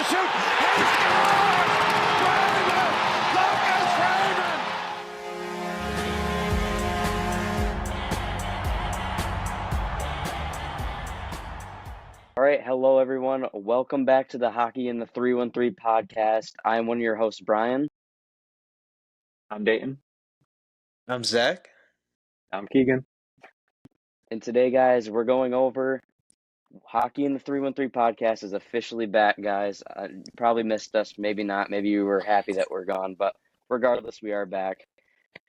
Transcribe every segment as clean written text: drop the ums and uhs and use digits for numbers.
shoot. He scores! Raymond! Lucas Raymond! All right, hello everyone. Welcome back to the Hockey in the 313 podcast. I am one of your hosts, Brian. I'm Dayton. I'm Zach. I'm Keegan. And today, guys, we're going over Hockey in the 313 podcast is officially back, guys. You probably missed us, maybe not. Maybe you were happy that we're gone, but regardless, we are back.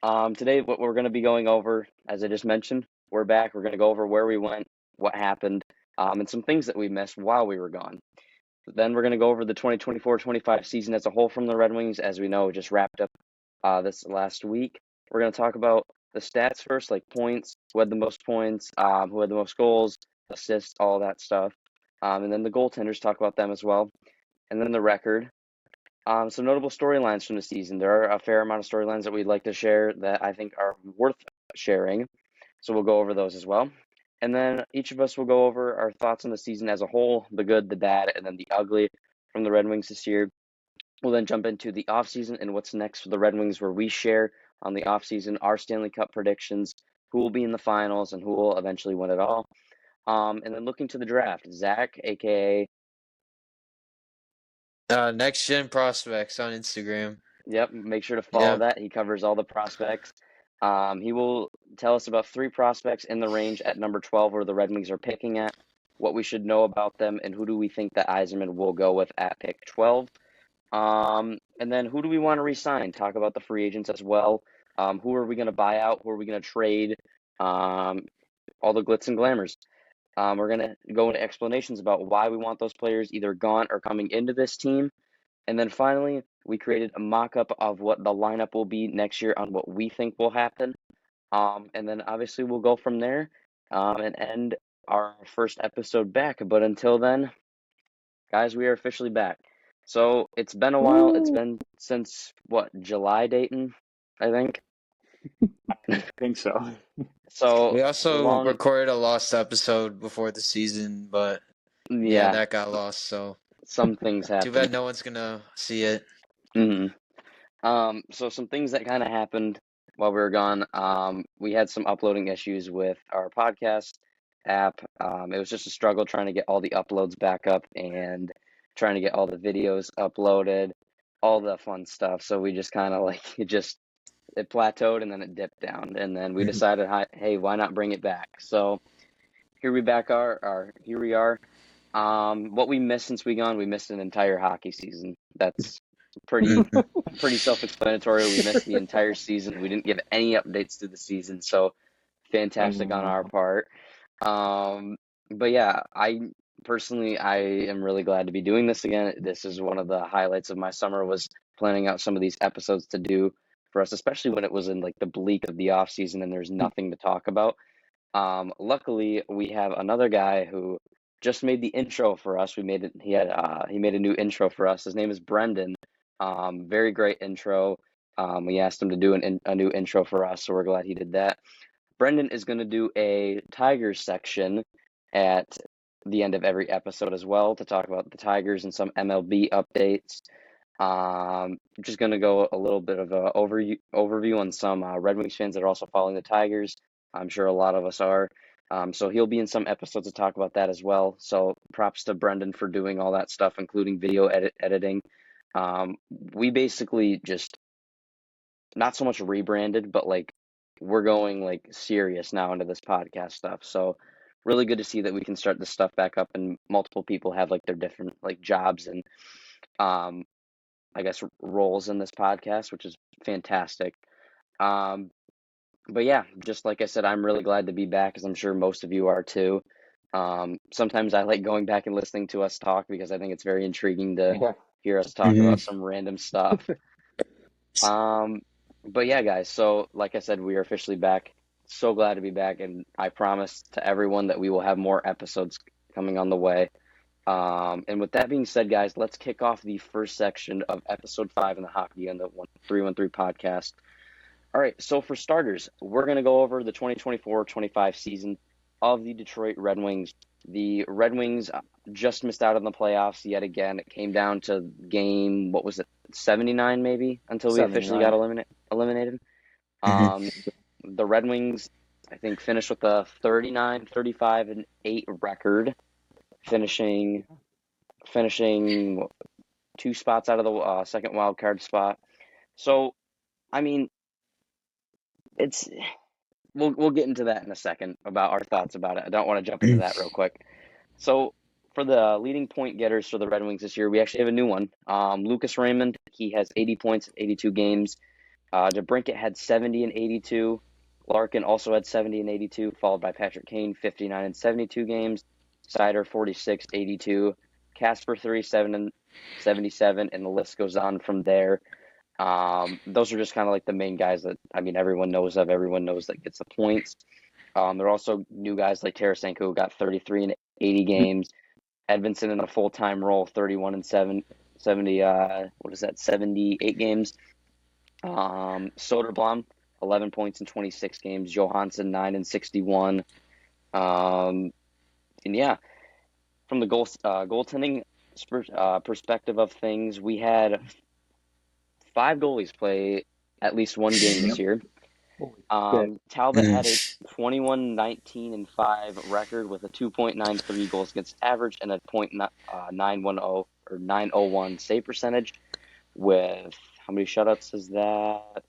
Today, what we're going to be going over, as I just mentioned, we're back. We're going to go over where we went, what happened, and some things that we missed while we were gone. Then we're going to go over the 2024-25 season as a whole from the Red Wings. As we know, it just wrapped up this last week. We're going to talk about the stats first, like points, who had the most points, who had the most goals, assists, all that stuff. And then the goaltenders, talk about them as well. And then the record. Some notable storylines from the season. There are a fair amount of storylines that we'd like to share that I think are worth sharing. So we'll go over those as well. And then each of us will go over our thoughts on the season as a whole, the good, the bad, and then the ugly from the Red Wings this year. We'll then jump into the offseason and what's next for the Red Wings, where we share on the offseason our Stanley Cup predictions, who will be in the finals, and who will eventually win it all. And then looking to the draft, Zach, a.k.a. Next Gen Prospects on Instagram. Yep, make sure to follow that. He covers all the prospects. He will tell us about 3 prospects in the range at number 12 where the Red Wings are picking at, what we should know about them, and who do we think that Yzerman will go with at pick 12. And then who do we want to re-sign? Talk about the free agents as well. Who are we going to buy out? Who are we going to trade? All the glitz and glamours. We're going to go into explanations about why we want those players either gone or coming into this team. And then finally, we created a mock-up of what the lineup will be next year on what we think will happen. And then obviously we'll go from there and end our first episode back. But until then, guys, we are officially back. So it's been a while. It's been since, July, Dayton, I think? I think so. So We also recorded a lost episode before the season, but yeah, that got lost. So some things happened. Too bad no one's gonna see it. So some things that kind of happened while we were gone. We had some uploading issues with our podcast app. It was just a struggle trying to get all the uploads back up and trying to get all the videos uploaded, all the fun stuff. So we just kind of it plateaued and then it dipped down. And then we decided, hey, why not bring it back? So here we are. What we missed since we missed an entire hockey season. That's pretty self-explanatory. We missed the entire season. We didn't give any updates to the season, so fantastic on our part. But yeah, I am really glad to be doing this again. This is one of the highlights of my summer, was planning out some of these episodes to do for us, especially when it was in like the bleak of the off season and there's nothing to talk about. Luckily, we have another guy who just made the intro for us. He made a new intro for us. His name is Brendan. Very great intro. We asked him to do a new intro for us, so we're glad he did that. Brendan is going to do a Tigers section at the end of every episode as well to talk about the Tigers and some MLB updates. Just going to go a little bit of an overview on some Red Wings fans that are also following the Tigers. I'm sure a lot of us are. So he'll be in some episodes to talk about that as well. So props to Brendan for doing all that stuff, including video editing. We basically just not so much rebranded, but we're going serious now into this podcast stuff. So really good to see that we can start this stuff back up and multiple people have their different jobs and I guess roles in this podcast, which is fantastic. But yeah, just like I said, I'm really glad to be back, as I'm sure most of you are too. Sometimes I like going back and listening to us talk because I think it's very intriguing to hear us talk about some random stuff. But yeah, guys, so like I said, we are officially back. So glad to be back, and I promise to everyone that we will have more episodes coming on the way. And with that being said, guys, let's kick off the first section of episode 5 in the Hockey and the 313 podcast. All right, so for starters, we're going to go over the 2024-25 season, of the Detroit Red Wings. The Red Wings just missed out on the playoffs yet again. It came down to game, what was it, 79 maybe, until we officially got 79. eliminated. Mhm. The Red Wings, I think, finished with a 39, 35, and 8 record, finishing 2 spots out of the second wild card spot. So, I mean, it's we'll get into that in a second about our thoughts about it. I don't want to jump into that real quick. So, for the leading point getters for the Red Wings this year, we actually have a new one. Lucas Raymond, he has 80 points in 82 games. DeBrincat had 70 and 82. Larkin also had 70 and 82, followed by Patrick Kane, 59 and 72 games. Sider, 46, 82. Casper, 37 and 77, and the list goes on from there. Those are just kind of like the main guys that, I mean, everyone knows of. Everyone knows that gets the points. There are also new guys like Tarasenko who got 33 and 80 games. Edvinsson in a full-time role, 31 and 70, 78 games. Soderblom, 11 points in 26 games. Johansson, 9 and 61. And yeah, from the goaltending perspective of things, we had 5 goalies play at least one game this year. Talbot had a 21, 19, and 5 record with a 2.93 goals against average and a .910 or 901 save percentage. With how many shutouts is that?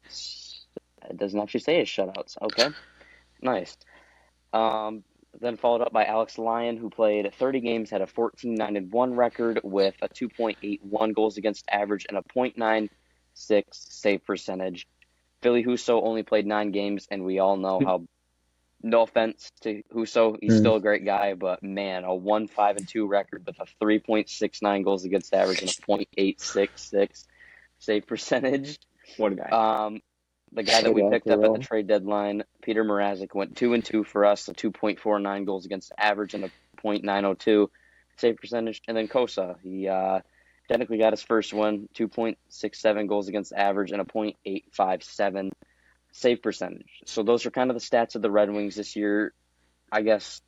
It doesn't actually say his shutouts. Okay, nice. Then followed up by Alex Lyon, who played 30 games, had a 14, 9, and 1 record with a 2.81 goals against average and a .96 save percentage. Philly Husso only played 9 games, and we all know how, no offense to Husso, he's still a great guy, but man, a 1, 5, and 2 record with a 3.69 goals against average and a .866 save percentage. What a guy. The guy that we picked up at the trade deadline, Peter Mrazek, went 2-2 for us, a 2.49 goals against average and a .902 save percentage. And then Kosa, he technically got his first one, 2.67 goals against average and a .857 save percentage. So those are kind of the stats of the Red Wings this year. I guess,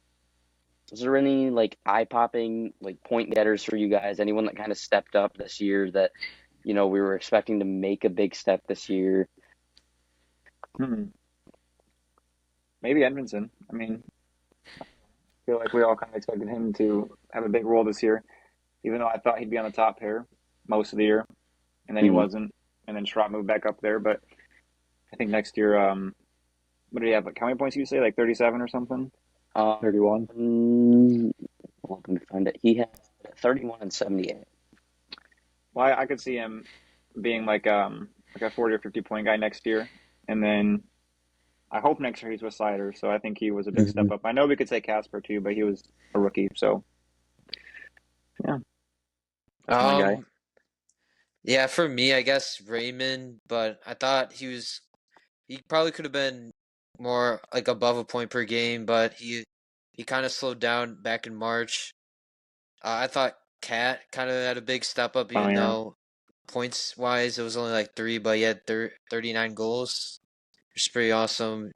is there any like eye-popping like point getters for you guys? Anyone that kind of stepped up this year that, you know, we were expecting to make a big step this year? Maybe Edvinsson. I mean, I feel like we all kind of expected him to have a big role this year, even though I thought he'd be on the top pair most of the year, and then he wasn't. And then Schrott moved back up there, but I think next year, what did he have? Like, how many points did you say? Like 37 or something? 31? Let me find it. He had 31 and 78. Well, I could see him being like a 40 or 50 point guy next year, and then I hope next year he's with Sider. So I think he was a big step up. I know we could say Casper too, but he was a rookie, so yeah. That's my guy. Yeah, for me, I guess Raymond, but I thought he probably could have been more like above a point per game, but he kind of slowed down back in March. I thought Cat kind of had a big step up, even though points wise it was only like 3, but he had 39 goals, which is pretty awesome.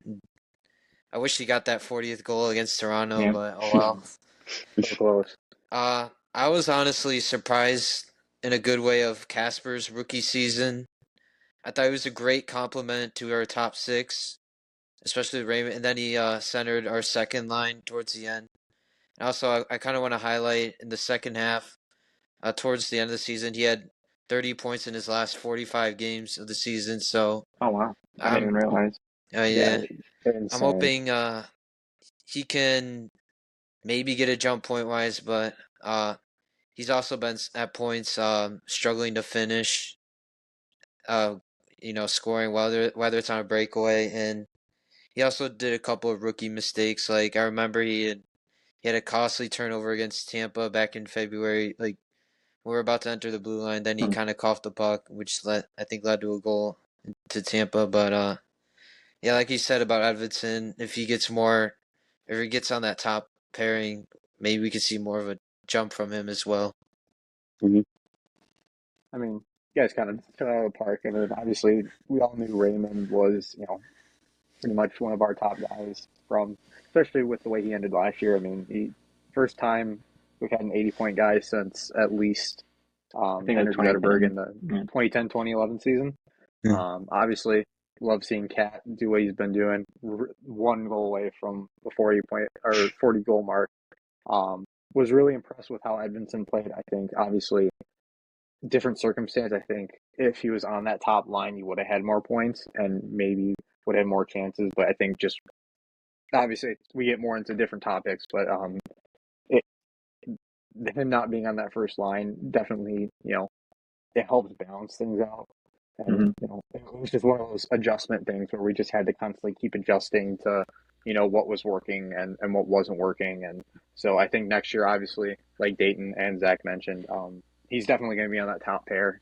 I wish he got that 40th goal against Toronto, but oh well. So close. I was honestly surprised in a good way of Casper's rookie season. I thought he was a great compliment to our top 6, especially Raymond, and then he centered our second line towards the end. And also, I kind of want to highlight in the second half, towards the end of the season, he had 30 points in his last 45 games of the season. So, oh wow, I didn't even realize. Yeah, I'm hoping he can maybe get a jump point wise, but he's also been at points struggling to finish. Scoring whether it's on a breakaway, and he also did a couple of rookie mistakes. Like I remember he had a costly turnover against Tampa back in February. Like we were about to enter the blue line, then he kind of coughed the puck, which led to a goal to Tampa. But yeah, like you said about Edvinsson, if he gets on that top pairing, maybe we could see more of a jump from him as well. I mean, you guys kind of took it out of the park, and then obviously we all knew Raymond was, pretty much one of our top guys from, especially with the way he ended last year. I mean, first time we've had an 80-point guy since at least I think Henrik Zetterberg in the yeah. 2010-2011 season. Obviously, love seeing Cat do what he's been doing. One goal away from the 40 goal mark. Was really impressed with how Edvinsson played. I think obviously different circumstance. I think if he was on that top line, he would have had more points and maybe would have more chances. But I think just obviously we get more into different topics. But him not being on that first line definitely, it helps balance things out. And it was just one of those adjustment things where we just had to constantly keep adjusting to, what was working and what wasn't working. And so I think next year, obviously, like Dayton and Zach mentioned, he's definitely going to be on that top pair,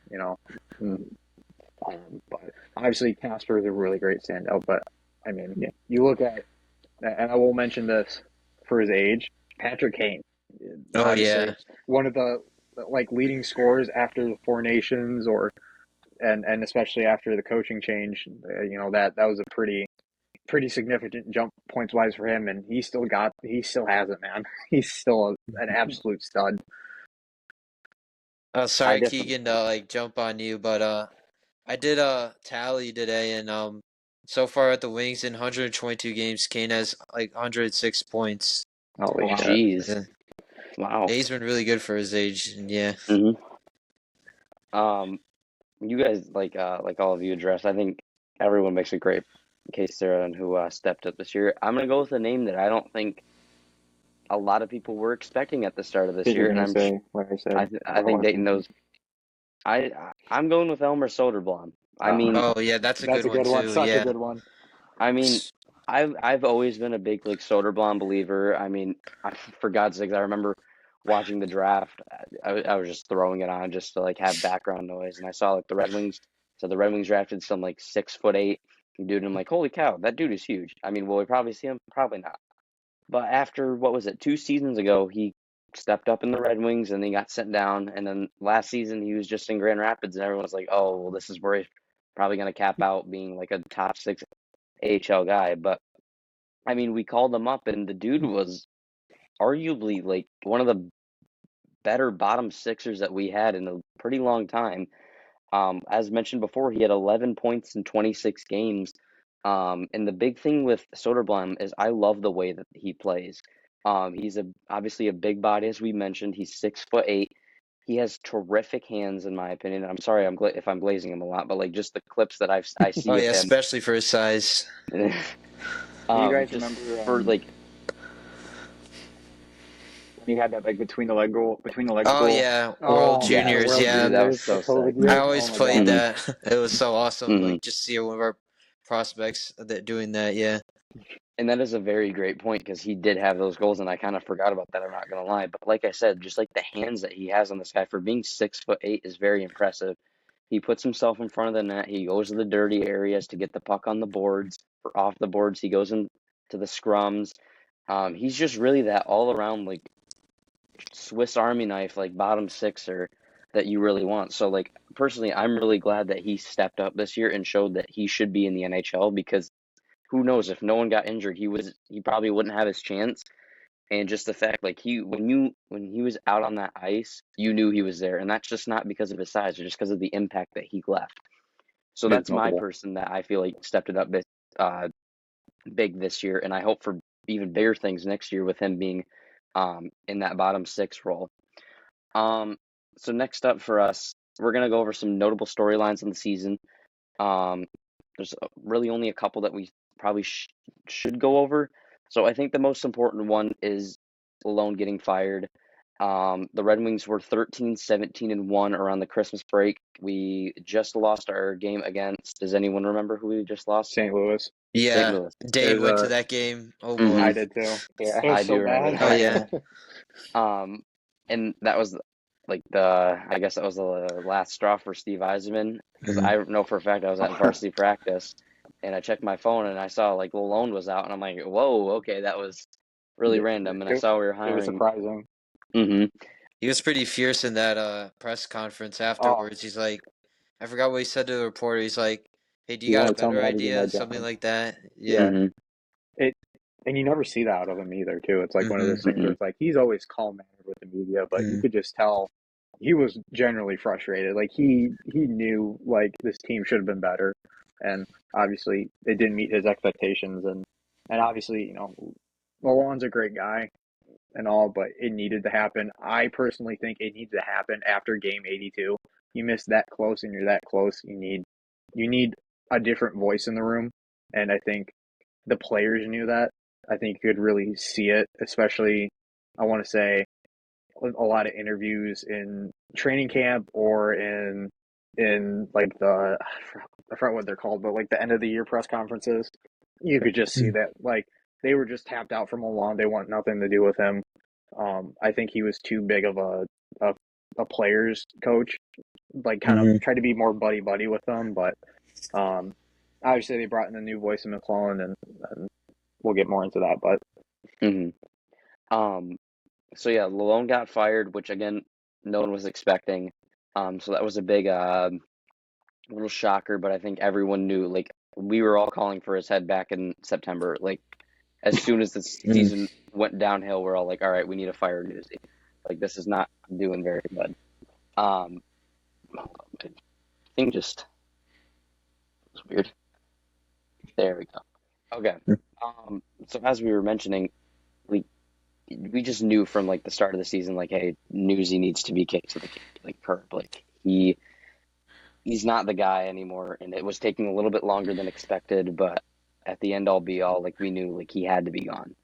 but obviously Casper is a really great standout. But I mean, you look at, and I will mention this for his age, Patrick Kane. Oh, Obviously, yeah. one of the leading scorers after the Four Nations, and especially after the coaching change, that was a pretty significant jump points wise for him, and he still has it, man. He's still an absolute stud. Sorry, Keegan, to jump on you, but I did a tally today, and so far at the Wings in 122 games, Kane has 106 points. Holy shit! Jeez. Yeah. Wow. He's been really good for his age, and yeah. You guys all of you addressed. I think everyone makes a great case there on who stepped up this year. I'm gonna go with a name that I don't think a lot of people were expecting at the start of this year, and I think Dayton knows. I'm going with Elmer Soderblom. I mean, oh yeah, that's a good one too. Such Yeah, a good one. I mean, I've always been a big Soderblom believer. I mean, for God's sakes, I remember watching the draft. I was just throwing it on just to have background noise, and I saw the Red Wings. So the Red Wings drafted some 6'8" dude, and I'm like, holy cow, that dude is huge. I mean, will we probably see him? Probably not. But after, what was it, 2 seasons ago, he stepped up in the Red Wings and he got sent down. And then last season, he was just in Grand Rapids, and everyone's like, oh, well, this is where he's probably going to cap out being a top 6 AHL guy. But, I mean, we called him up, and the dude was arguably one of the better bottom sixers that we had in a pretty long time. As mentioned before, he had 11 points in 26 games. And the big thing with Soderblom is I love the way that he plays. He's obviously a big body, as we mentioned. He's 6'8". He has terrific hands, in my opinion. I'm sorry if I'm glazing him a lot, but just the clips that I see oh of yeah, him. especially for his size. Do you guys just remember for when he had that between the leg goal? Oh yeah, World Juniors. World Yeah, that was so sick. I always played God. that. It was so awesome. Mhm. Just see one of our prospects doing that. Yeah. And that is a very great point because he did have those goals, and I kind of forgot about that. I'm not gonna lie, but like I said, just the hands that he has on this guy for being 6'8" is very impressive. He puts himself in front of the net. He goes to the dirty areas to get the puck on the boards or off the boards. He goes into the scrums. He's just really that all around Swiss Army knife, bottom sixer that you really want. So personally, I'm really glad that he stepped up this year and showed that he should be in the NHL because who knows, if no one got injured, he probably wouldn't have his chance. And just the fact when he was out on that ice, you knew he was there, and that's just not because of his size, or just because of the impact that he left. So that's my person that I feel stepped it up big this year, and I hope for even bigger things next year with him being in that bottom 6 role. So next up for us, we're gonna go over some notable storylines in the season. There's really only a couple that we probably should go over. So I think the most important one is Malone getting fired. The Red Wings were 13-17-1 around the Christmas break. We just lost our game against. Does anyone remember who we just lost? St. Louis. Yeah. St. Louis. Dane went to that game. Oh boy. I did too. Yeah, I do remember bad. that. Oh yeah. And that was I guess that was the last straw for Steve Yzerman because I know for a fact I was at varsity practice and I checked my phone and I saw Lalonde was out and I'm like, whoa, okay, that was really random. And I saw we were hiring. It was surprising. Mm-hmm. He was pretty fierce in that press conference afterwards. He's like, I forgot what he said to the reporter. He's like, hey, do you You got a want to tell me better how to do my idea? Something job. like that. Yeah. Yeah. Mm-hmm. It and you never see that out of him either, too. It's like one of Mm-hmm. those things where Mm-hmm. it's like he's always calm mannered with the media, but you Mm-hmm. could just tell he was generally frustrated. Like he knew like this team should have been better, and obviously it didn't meet his expectations. And obviously, Milan's a great guy and all, but it needed to happen. I personally think it needs to happen after game 82. You miss that close and you're that close. You need a different voice in the room, and I think the players knew that. I think you could really see it, especially I want to say a lot of interviews in training camp or in like I forgot what they're called, but like the end of the year press conferences. You could just see that like they were just tapped out from Milan. They want nothing to do with him. I think he was too big of a, a players coach. Like kind of Mm-hmm. tried to be more buddy buddy with them, but um, obviously they brought in a new voice in McClellan, and we'll get more into that. But Mm-hmm. So yeah, Lalone got fired, which again, no one was expecting. So that was a big, little shocker, but I think everyone knew, like, we were all calling for his head back in September. Like, as soon as the season went downhill, we're all like, all right, we need to fire Newsy. Like, this is not doing very good. Um, hold on, my thing just was weird. There we go. Okay. So as we were mentioning, like, we just knew from like the start of the season, like, hey, Newsy needs to be kicked to the curb. Like, he's not the guy anymore, and it was taking a little bit longer than expected, but at the end all be all, like, we knew like he had to be gone.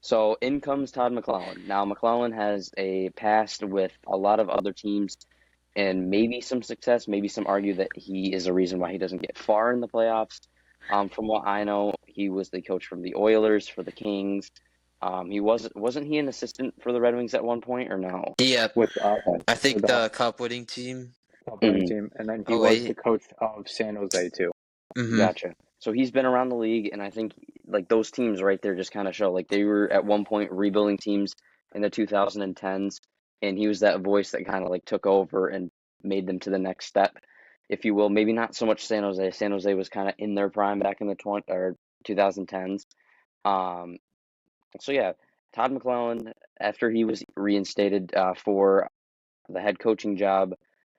So in comes Todd McClellan. Now McClellan has a past with a lot of other teams and maybe some success. Maybe some argue that he is a reason why he doesn't get far in the playoffs. From what I know, he was the coach from the Oilers, for the Kings. He wasn't he an assistant for the Red Wings at one point, or no? Yeah, with I with think the cup winning team. top winning Mhm. team, and then he Oh was the wait. coach of San Jose too. Mm-hmm. Gotcha. So he's been around the league, and I think like those teams right there just kind of show like they were at one point rebuilding teams in the 2010s, and he was that voice that kind of like took over and made them to the next step, if you will. Maybe not so much San Jose. San Jose was kind of in their prime back in the 2010s. Um, so yeah, Todd McClellan, after he was reinstated for the head coaching job.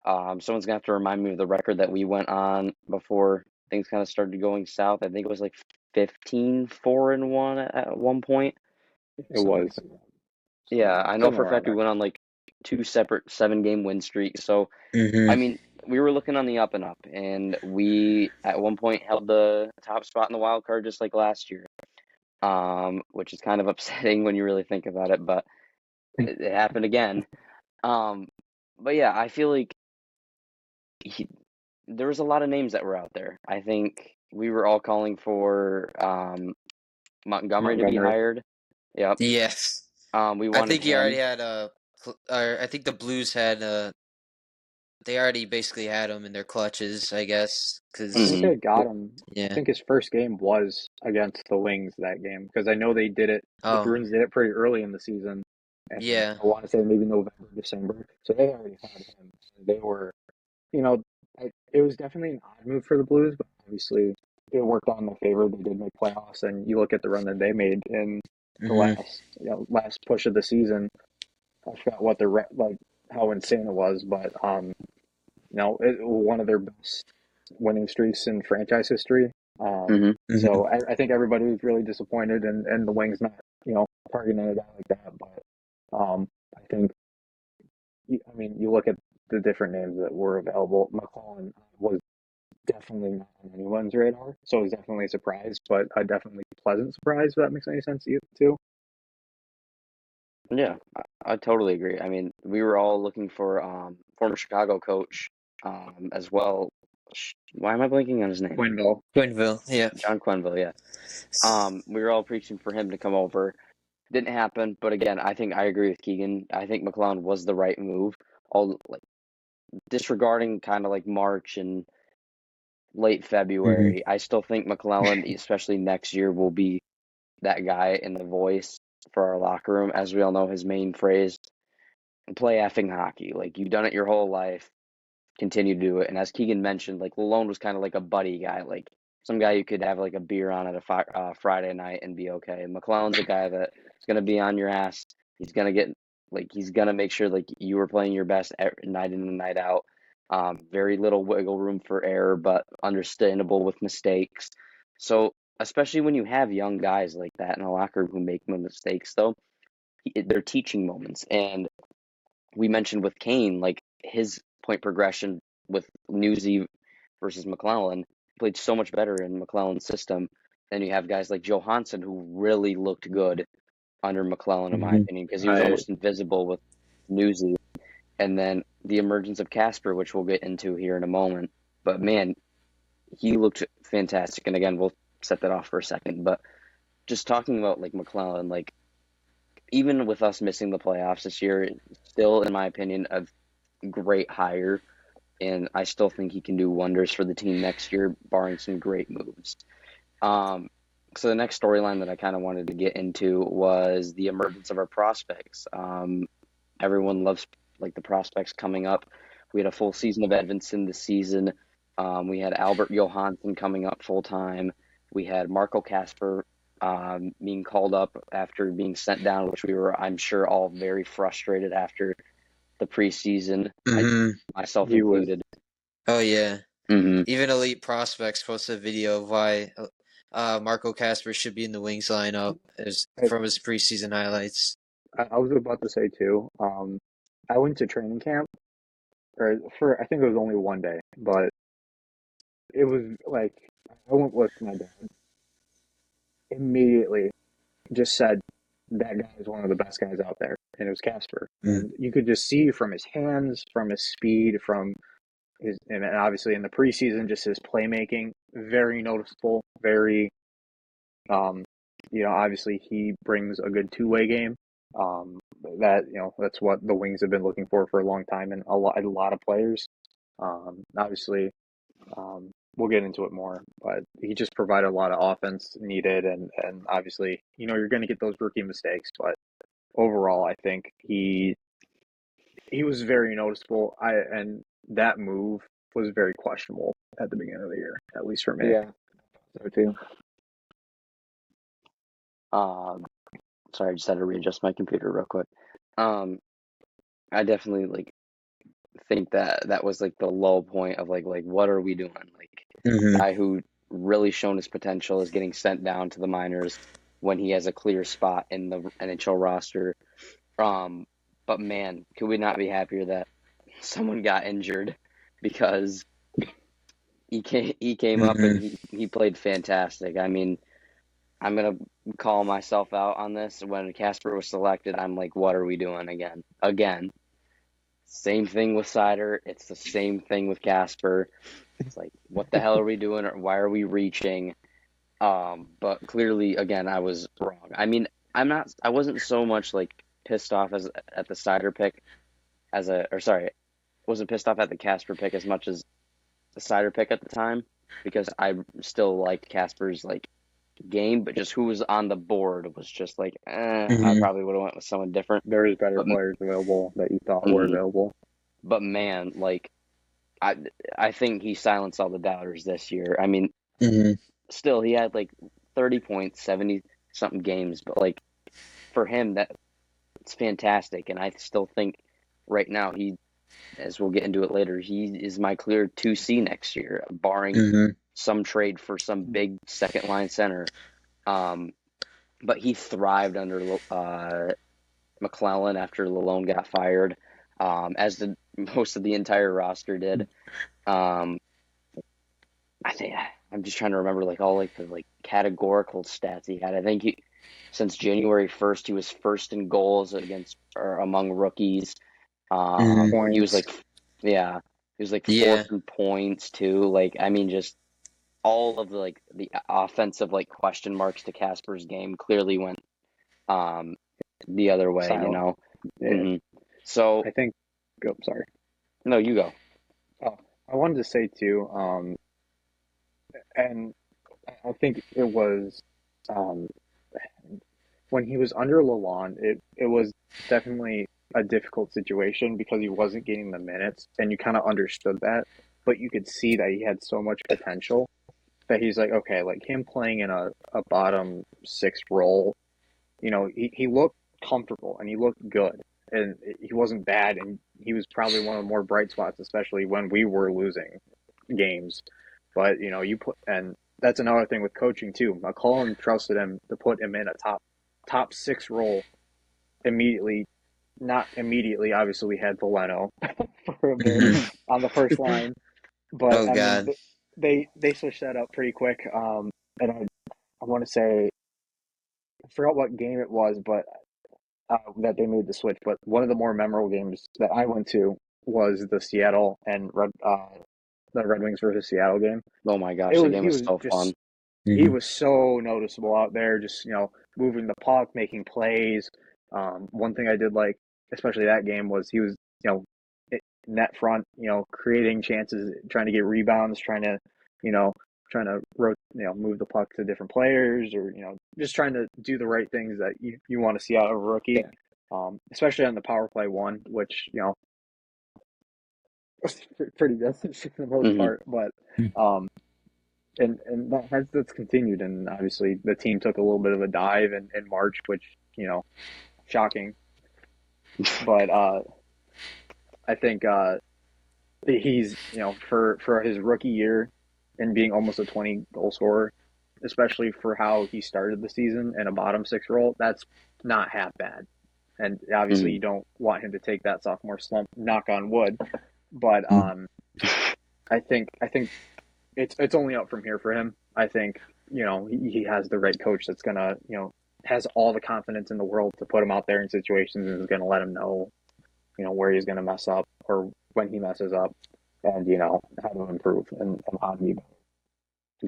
Someone's gonna have to remind me of the record that we went on before things kind of started going south. I think it was like 15-4-1 at one point. It was Yeah, I know for somewhere a around fact we there. went on like two separate 7-game win streaks. So I Mm-hmm. mean, we were looking on the up and up, and we at one point held the top spot in the wild card just like last year. Which is kind of upsetting when you really think about it, but it happened again. Um, but yeah, I feel like he, there was a lot of names that were out there. I think we were all calling for Montgomery to be Montgomery. hired. Yep. Yes. We I wanted think he already him. had or I think the Blues had they already basically had him in their clutches, I guess, I think because Hmm. they got him. I yeah. think his first game was against the Wings that game because I know they did it. The Oh, Bruins did it pretty early in the season, and yeah. I want to say maybe November, December. So they already had him. They were, you know, it was definitely an odd move for the Blues, but obviously it worked out in their favor. They did make playoffs, and you look at the run that they made in the Mm-hmm. last push of the season. I forgot what like how insane it was, but one of their best winning streaks in franchise history. Hmm. Mm-hmm. So I think everybody was really disappointed, and the Wings not targeting a guy like that. But I think I mean you look at the different names that were available. McClellan was definitely not on anyone's radar, so it was definitely a surprise, but a definitely pleasant surprise. If that makes any sense to you too. Yeah, I totally agree. I mean, we were all looking for former Chicago coach as well. Why am I blanking on his name? Quinville. Quinville, yeah. John Quenville. Yeah. We were all preaching for him to come over. Didn't happen, but again, I think I agree with Keegan. I think McClellan was the right move. All like disregarding kind of like March and late Mm-hmm. February, I still think McClellan, especially next year, will be that guy in the voice for our locker room. As we all know, his main phrase, play effing hockey. Like, you've done it your whole life. continue to do it. And as Keegan mentioned, like Lalone was kind of like a buddy guy, like some guy you could have like a beer on at a Friday night and be okay. McClellan's a guy that is going to be on your ass. He's going to get like he's going to make sure like you are playing your best night in and night out. Very little wiggle room for error, but understandable with mistakes. So especially when you have young guys like that in a locker room who make mistakes, though, they're teaching moments. And we mentioned with Kane, like his point progression with Newsy versus McClellan played so much better in McClellan's system. Then you have guys like Johansson who really looked good under McClellan, in my opinion, because he was almost invisible with Newsy. And then the emergence of Casper, which we'll get into here in a moment. But man, he looked fantastic. And again, we'll set that off for a second. But just talking about like McClellan, like even with us missing the playoffs this year, still, in my opinion, a great hire. And I still think he can do wonders for the team next year, barring some great moves. So the next storyline that I kind of wanted to get into was the emergence of our prospects. Everyone loves like the prospects coming up. We had a full season of Edvinson this season. We had Albert Johansson coming up full time. We had Marco Casper being called up after being sent down, which we were, I'm sure, all very frustrated after the preseason, myself included. Oh yeah. Mm-hmm. Even Elite Prospects posted a video of why Marco Casper should be in the Wings lineup from his preseason highlights. I was about to say too. I went to training camp, or for I think it was only one day, but it was like I went with my dad. Immediately, just said that guy is one of the best guys out there, and it was Casper. And you could just see from his hands, from his speed, from his, and obviously in the preseason, just his playmaking, very noticeable. Very, obviously he brings a good two-way game. That's what the Wings have been looking for a long time, and a lot of players. Obviously, we'll get into it more, but he just provided a lot of offense needed, and obviously, you're going to get those rookie mistakes, but overall, I think he was very noticeable. And that move was very questionable at the beginning of the year, at least for me. Yeah, so too. Sorry, I just had to readjust my computer real quick. I definitely like think that was like the low point of like what are we doing? Like a guy who really shown his potential is getting sent down to the minors when he has a clear spot in the NHL roster. But man, could we not be happier that someone got injured, because he came up and he played fantastic. I mean, I'm gonna call myself out on this. When Casper was selected, I'm like, what are we doing again? Again. Same thing with Sider. It's the same thing with Casper. It's like, what the hell are we doing? Or why are we reaching? But clearly, again, I was wrong. I mean, I wasn't so much like pissed off at the Sider pick wasn't pissed off at the Casper pick as much as the Sider pick at the time, because I still liked Casper's like game, but just who was on the board was just like, I probably would have went with someone different. There's better players available that you thought were available. But man, like I think he silenced all the doubters this year. I mean, still he had like 30 points, 70 something games, but like for him that's fantastic. And I still think right now as we'll get into it later, he is my clear 2C next year, barring some trade for some big second line center. But he thrived under McClellan after Lalone got fired, as did most of the entire roster did. I think I'm just trying to remember like all like the like categorical stats he had. I think since January 1st, he was first in goals among rookies. He was like, fourth in points too. Like, I mean, just all of the offensive like question marks to Casper's game clearly went the other way. Silent. Yeah. So I think. Oh, sorry. No, you go. Oh, I wanted to say too, and I think it was when he was under Lalonde, it was definitely a difficult situation because he wasn't getting the minutes, and you kind of understood that, but you could see that he had so much potential that he's like, okay, like him playing in a bottom six role, he looked comfortable and he looked good and he wasn't bad, and he was probably one of the more bright spots, especially when we were losing games. But and that's another thing with coaching too. McCollum trusted him to put him in a top six role immediately. Not immediately, obviously we had Valeno for a bit on the first line, but Oh I mean God. they switched that up pretty quick. And I want to say I forgot what game it was, but that they made the switch. But one of the more memorable games that I went to was the Seattle and the Red Wings versus Seattle game. Oh my gosh, It that was game he was was so just fun. he was so noticeable out there, just moving the puck, making plays. One thing I did like, especially that game, was he was net front, creating chances, trying to get rebounds, you know, trying to move the puck to different players, or just trying to do the right things that you want to see out of a rookie. Especially on the power play one, which was pretty good for the most Hmm. part, but um, and that's continued, and obviously the team took a little bit of a dive in March, which shocking, but I think he's for his rookie year and being almost a 20 goal scorer, especially for how he started the season in a bottom six role, that's not half bad. And obviously Hmm. you don't want him to take that sophomore slump, knock on wood, but I think it's only up from here for him. I think he has the right coach that's gonna has all the confidence in the world to put him out there in situations and is gonna let him know where he's gonna mess up or when he messes up, and how to improve and how to be better.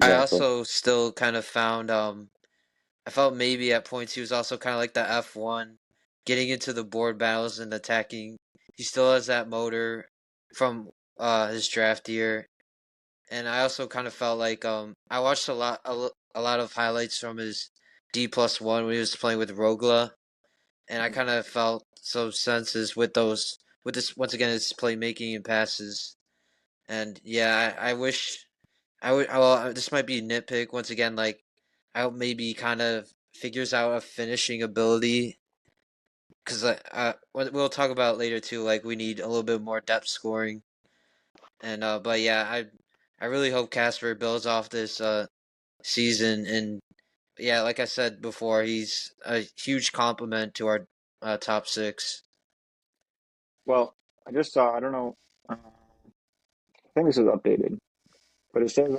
I Exactly. also still kind of found I felt maybe at points he was also kind of like the F1, getting into the board battles and attacking. He still has that motor from his draft year, and I also kind of felt like I watched a lot of highlights from his D+1 when he was playing with Rogla, and I kind of felt so senses with this once again his playmaking and passes, and yeah, I wish I would. Well, this might be a nitpick once again. Like, I hope maybe kind of figures out a finishing ability because we'll talk about later too. Like, we need a little bit more depth scoring, and but yeah, I really hope Casper builds off this season, and yeah, like I said before, he's a huge compliment to our top six. Well, I just saw, I don't know, I think this is updated, but it says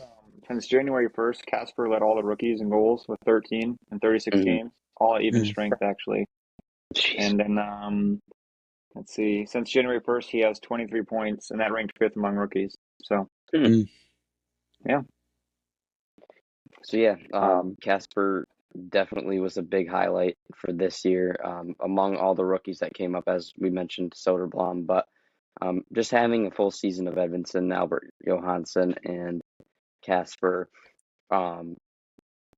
since January 1st, Casper led all the rookies in goals with 13 in 36 Hmm. games, all at even Mm. strength actually. Jeez. And then let's see, since January 1st, he has 23 points, and that ranked fifth among rookies. So Hmm. Mm. yeah, So yeah, um, Casper definitely was a big highlight for this year, among all the rookies that came up, as we mentioned, Soderblom. But just having a full season of Edvinsson, Albert Johansson, and Casper, um,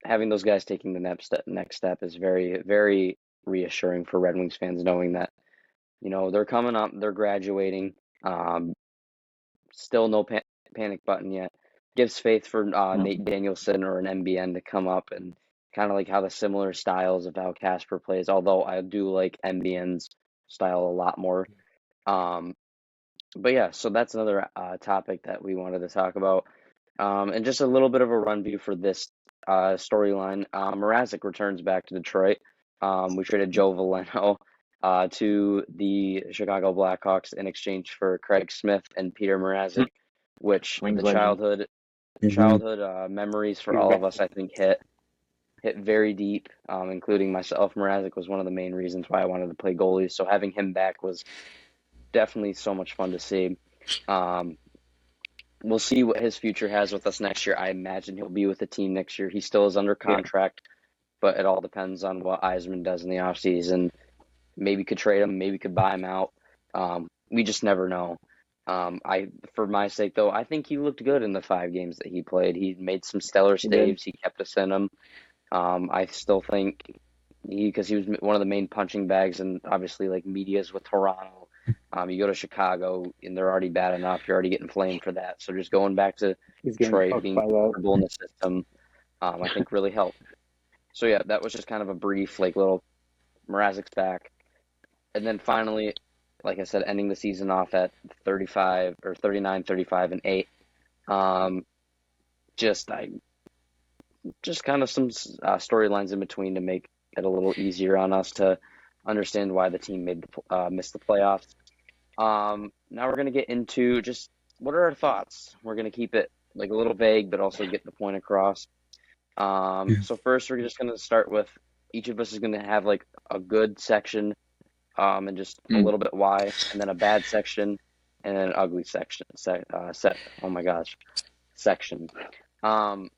having those guys taking the next step is very, very reassuring for Red Wings fans, knowing that they're coming up, they're graduating. Um, Still no panic button yet. Gives faith for no, Nate Danielson or an MBN to come up, and kind of like how the similar styles of how Casper plays. Although I do like MBN's style a lot more. Um, but yeah, so that's another topic that we wanted to talk about. And just a little bit of a run view for this storyline. Mrazek returns back to Detroit. We traded Joe Valeno to the Chicago Blackhawks in exchange for Craig Smith and Peter Mrazek, which Wings the legend. Hmm. childhood memories for He's all of back. us, I think, hit very deep, including myself. Mrazek was one of the main reasons why I wanted to play goalie, so having him back was definitely so much fun to see. Um, we'll see what his future has with us next year. I imagine he'll be with the team next year. He still is under Yeah, contract, but it all depends on what Eisman does in the offseason. Maybe could trade him, maybe could buy him out. We just never know. For my sake though, I think he looked good in the 5 games that he played. He made some stellar he did. saves. He kept us in him. I still think because he was one of the main punching bags, and obviously like media's with Toronto. You go to Chicago, and they're already bad enough. You're already getting flamed for that. So just going back to He's getting Detroit, cooked being by that. comfortable in the system, I think really helped. So yeah, that was just kind of a brief, like little Mrazek's back, and then finally, like I said, ending the season off at 35 or 39, 35, and 8. Um, just I just kind of some storylines in between to make it a little easier on us to understand why the team missed the playoffs. Now we're gonna get into just what are our thoughts. We're gonna keep it like a little vague, but also get the point across. So first, we're just gonna start with each of us is gonna have like a good section, and just a little bit why, and then a bad section, and then an ugly section. Oh my gosh, section. Um,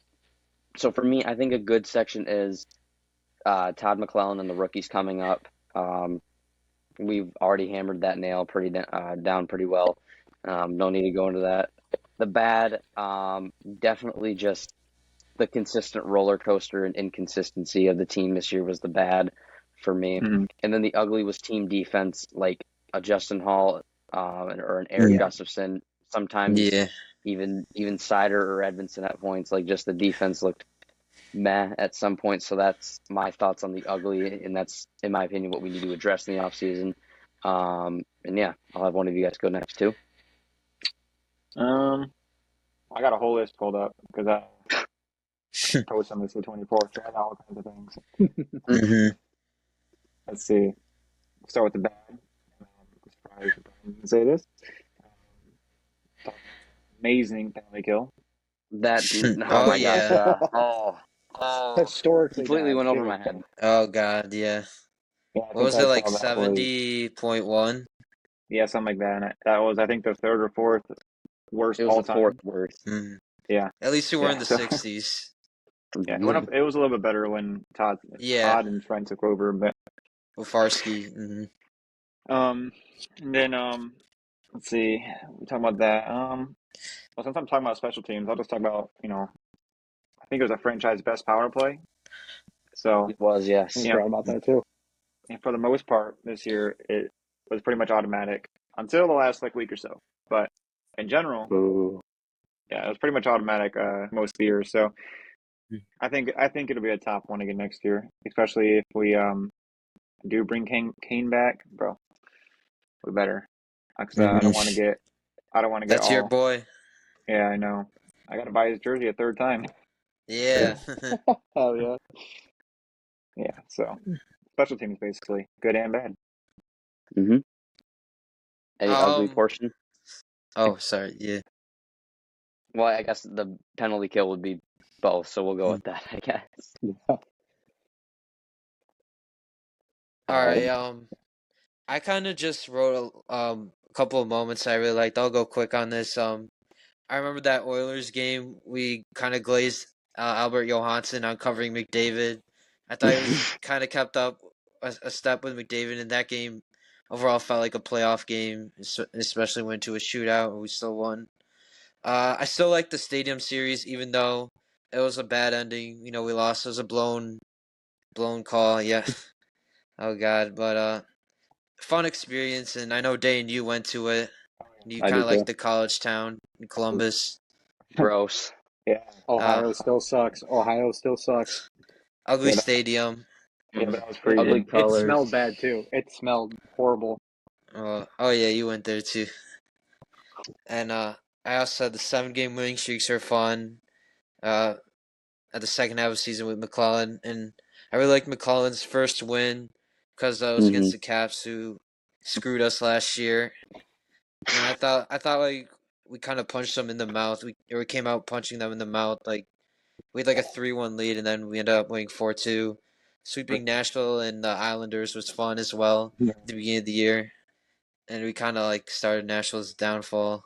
so for me, I think a good section is Todd McClellan and the rookies coming up. We've already hammered that nail down pretty well. No need to go into that. The bad, definitely just the consistent roller coaster and inconsistency of the team this year was the bad for me. Mm-hmm. And then the ugly was team defense, like a Justin Hall or an Eric Gustafson. Sometimes Yeah. even Sider or Edmondson at points. Like just the defense looked meh at some point. So that's my thoughts on the ugly, and that's, in my opinion, what we need to address in the offseason. And yeah, I'll have one of you guys go next too. I got a whole list pulled up because I post on this the 24th. So I got all kinds of things. hmm Let's see. We'll start with the bad. I'm surprised I didn't say this. Amazing penalty kill. That, oh Oh my gosh, yeah. Historically completely bad, went over too. my head. Oh God, yeah. Yeah, I What think was it, I like saw that was 70.1? yeah, something like that. And that was I think the third or fourth worst It was all the fourth time. worst. Mm. Yeah, At least you were in yeah. the So 60s. yeah, it went up. It was a little bit better when Yeah, Todd and Trent took over, but Ufarski. and then let's see, we talking about that. Well, since I'm talking about special teams, I'll just talk about I think it was a franchise best power play. So It was, yes. you know, about that too. And for the most part this year, it was pretty much automatic until the last like week or so. But in general, Boo. yeah, it was pretty much automatic most of the year. So I think it'll be a top one again next year, especially if we do bring Kane back, bro. We better, because I don't want to get That's your all. boy. Yeah, I know. I got to buy his jersey a third time. Yeah. Oh yeah. Yeah. So special teams basically good and bad. Mm-hmm. Any ugly portion? Oh, sorry. Yeah. Well, I guess the penalty kill would be both, so we'll go with that, I guess. Yeah. All right. I kind of just wrote a couple of moments I really liked. I'll go quick on this. I remember that Oilers game. We kind of glazed Albert Johansson on covering McDavid. I thought he was kind of kept up a step with McDavid in that game. Overall, felt like a playoff game, especially went to a shootout and we still won. I still like the Stadium Series, even though it was a bad ending. You know, we lost. It was a blown call. Yeah. Oh God, but fun experience, and I know Dane, you went to it. You I kind did of too. like the college town in Columbus. Gross. Yeah. Uh, Ohio still sucks. Ohio still sucks. ugly Yeah, stadium. yeah, but that was Ugly freezing. It colors. smelled bad too. It smelled horrible. Oh yeah, you went there too. And I also said the 7 game winning streaks are fun. Uh, at the second half of the season with McClellan, and I really like McClellan's first win because it was against the Caps who screwed us last year. And I thought like we kind of punched them in the mouth. We came out punching them in the mouth. Like we had like a 3-1 lead, and then we ended up winning 4-2. Sweeping Nashville and the Islanders was fun as well Yeah. at the beginning of the year, and we kind of like started Nashville's downfall.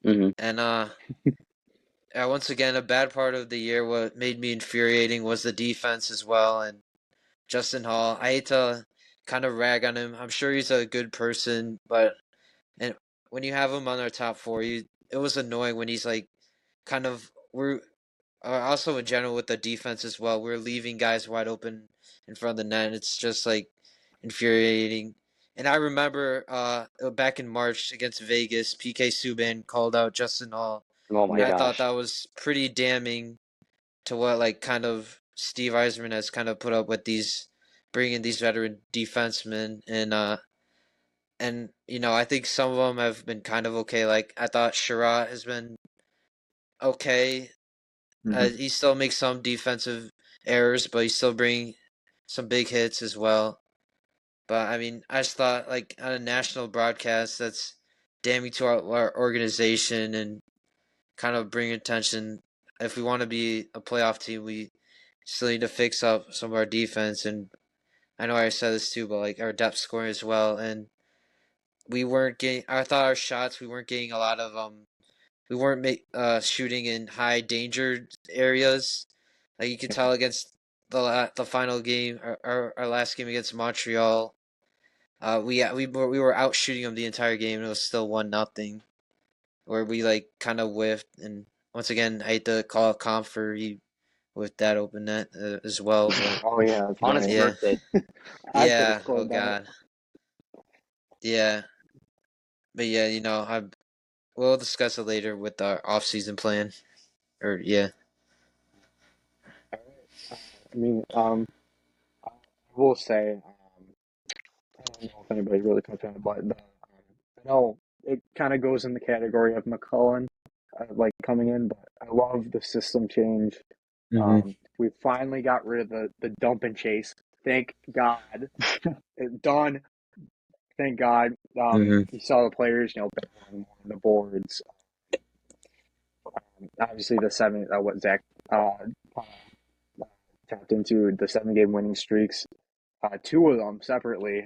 And once again, a bad part of the year, what made me infuriating was the defense as well. And Justin Hall, I hate to kind of rag on him. I'm sure he's a good person, but and when you have him on our top 4, it was annoying when he's like kind of Also in general with the defense as well. We're leaving guys wide open in front of the net. It's just like infuriating. And I remember back in March against Vegas, PK Subban called out Justin Hall, Oh and my I thought gosh. that was pretty damning to what like kind of Steve Eisman has kind of put up with these bringing these veteran defensemen and you know I think some of them have been kind of okay. Like I thought Sherratt has been okay. He still makes some defensive errors, but he still bring some big hits as well. But I mean, I just thought like on a national broadcast, that's damning to our organization and kind of bring attention. If we want to be a playoff team, we still need to fix up some of our defense. And I know I said this too, but like our depth scoring as well. And we weren't getting. I thought our shots we weren't getting a lot of we weren't shooting in high danger areas. Like you could tell against the final game, our last game against Montreal. We were out shooting them the entire game, and it was still 1-0. Where we like kind of whiffed, and once again, I hate to call it comp for he with that open net as well, but Oh yeah, that's On his right. yeah, birthday. I could have yeah, oh scored that. god, yeah, but yeah, you know, we'll discuss it later with our off-season plan, or yeah, I mean, I will say, I don't know if anybody really touched on it, but I know it kind of goes in the category of McCullen, like coming in, but I love the system change. We finally got rid of the dump and chase. Thank God. It's done. Thank God. You saw the players, battling more on the boards. Obviously, the seven, what Zach tapped into the 7 game winning streaks. Two of them separately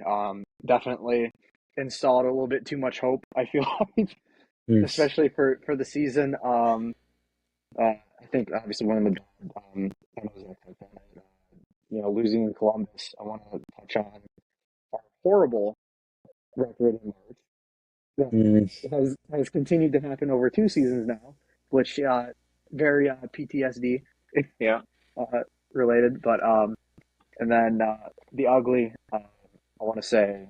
definitely installed a little bit too much hope. I feel like, especially for the season. I think obviously one of the I know Zach touched on it, losing in Columbus. I want to touch on our horrible record in March that has continued to happen over 2 seasons now, which very PTSD Yeah. related. But and then the ugly. I want to say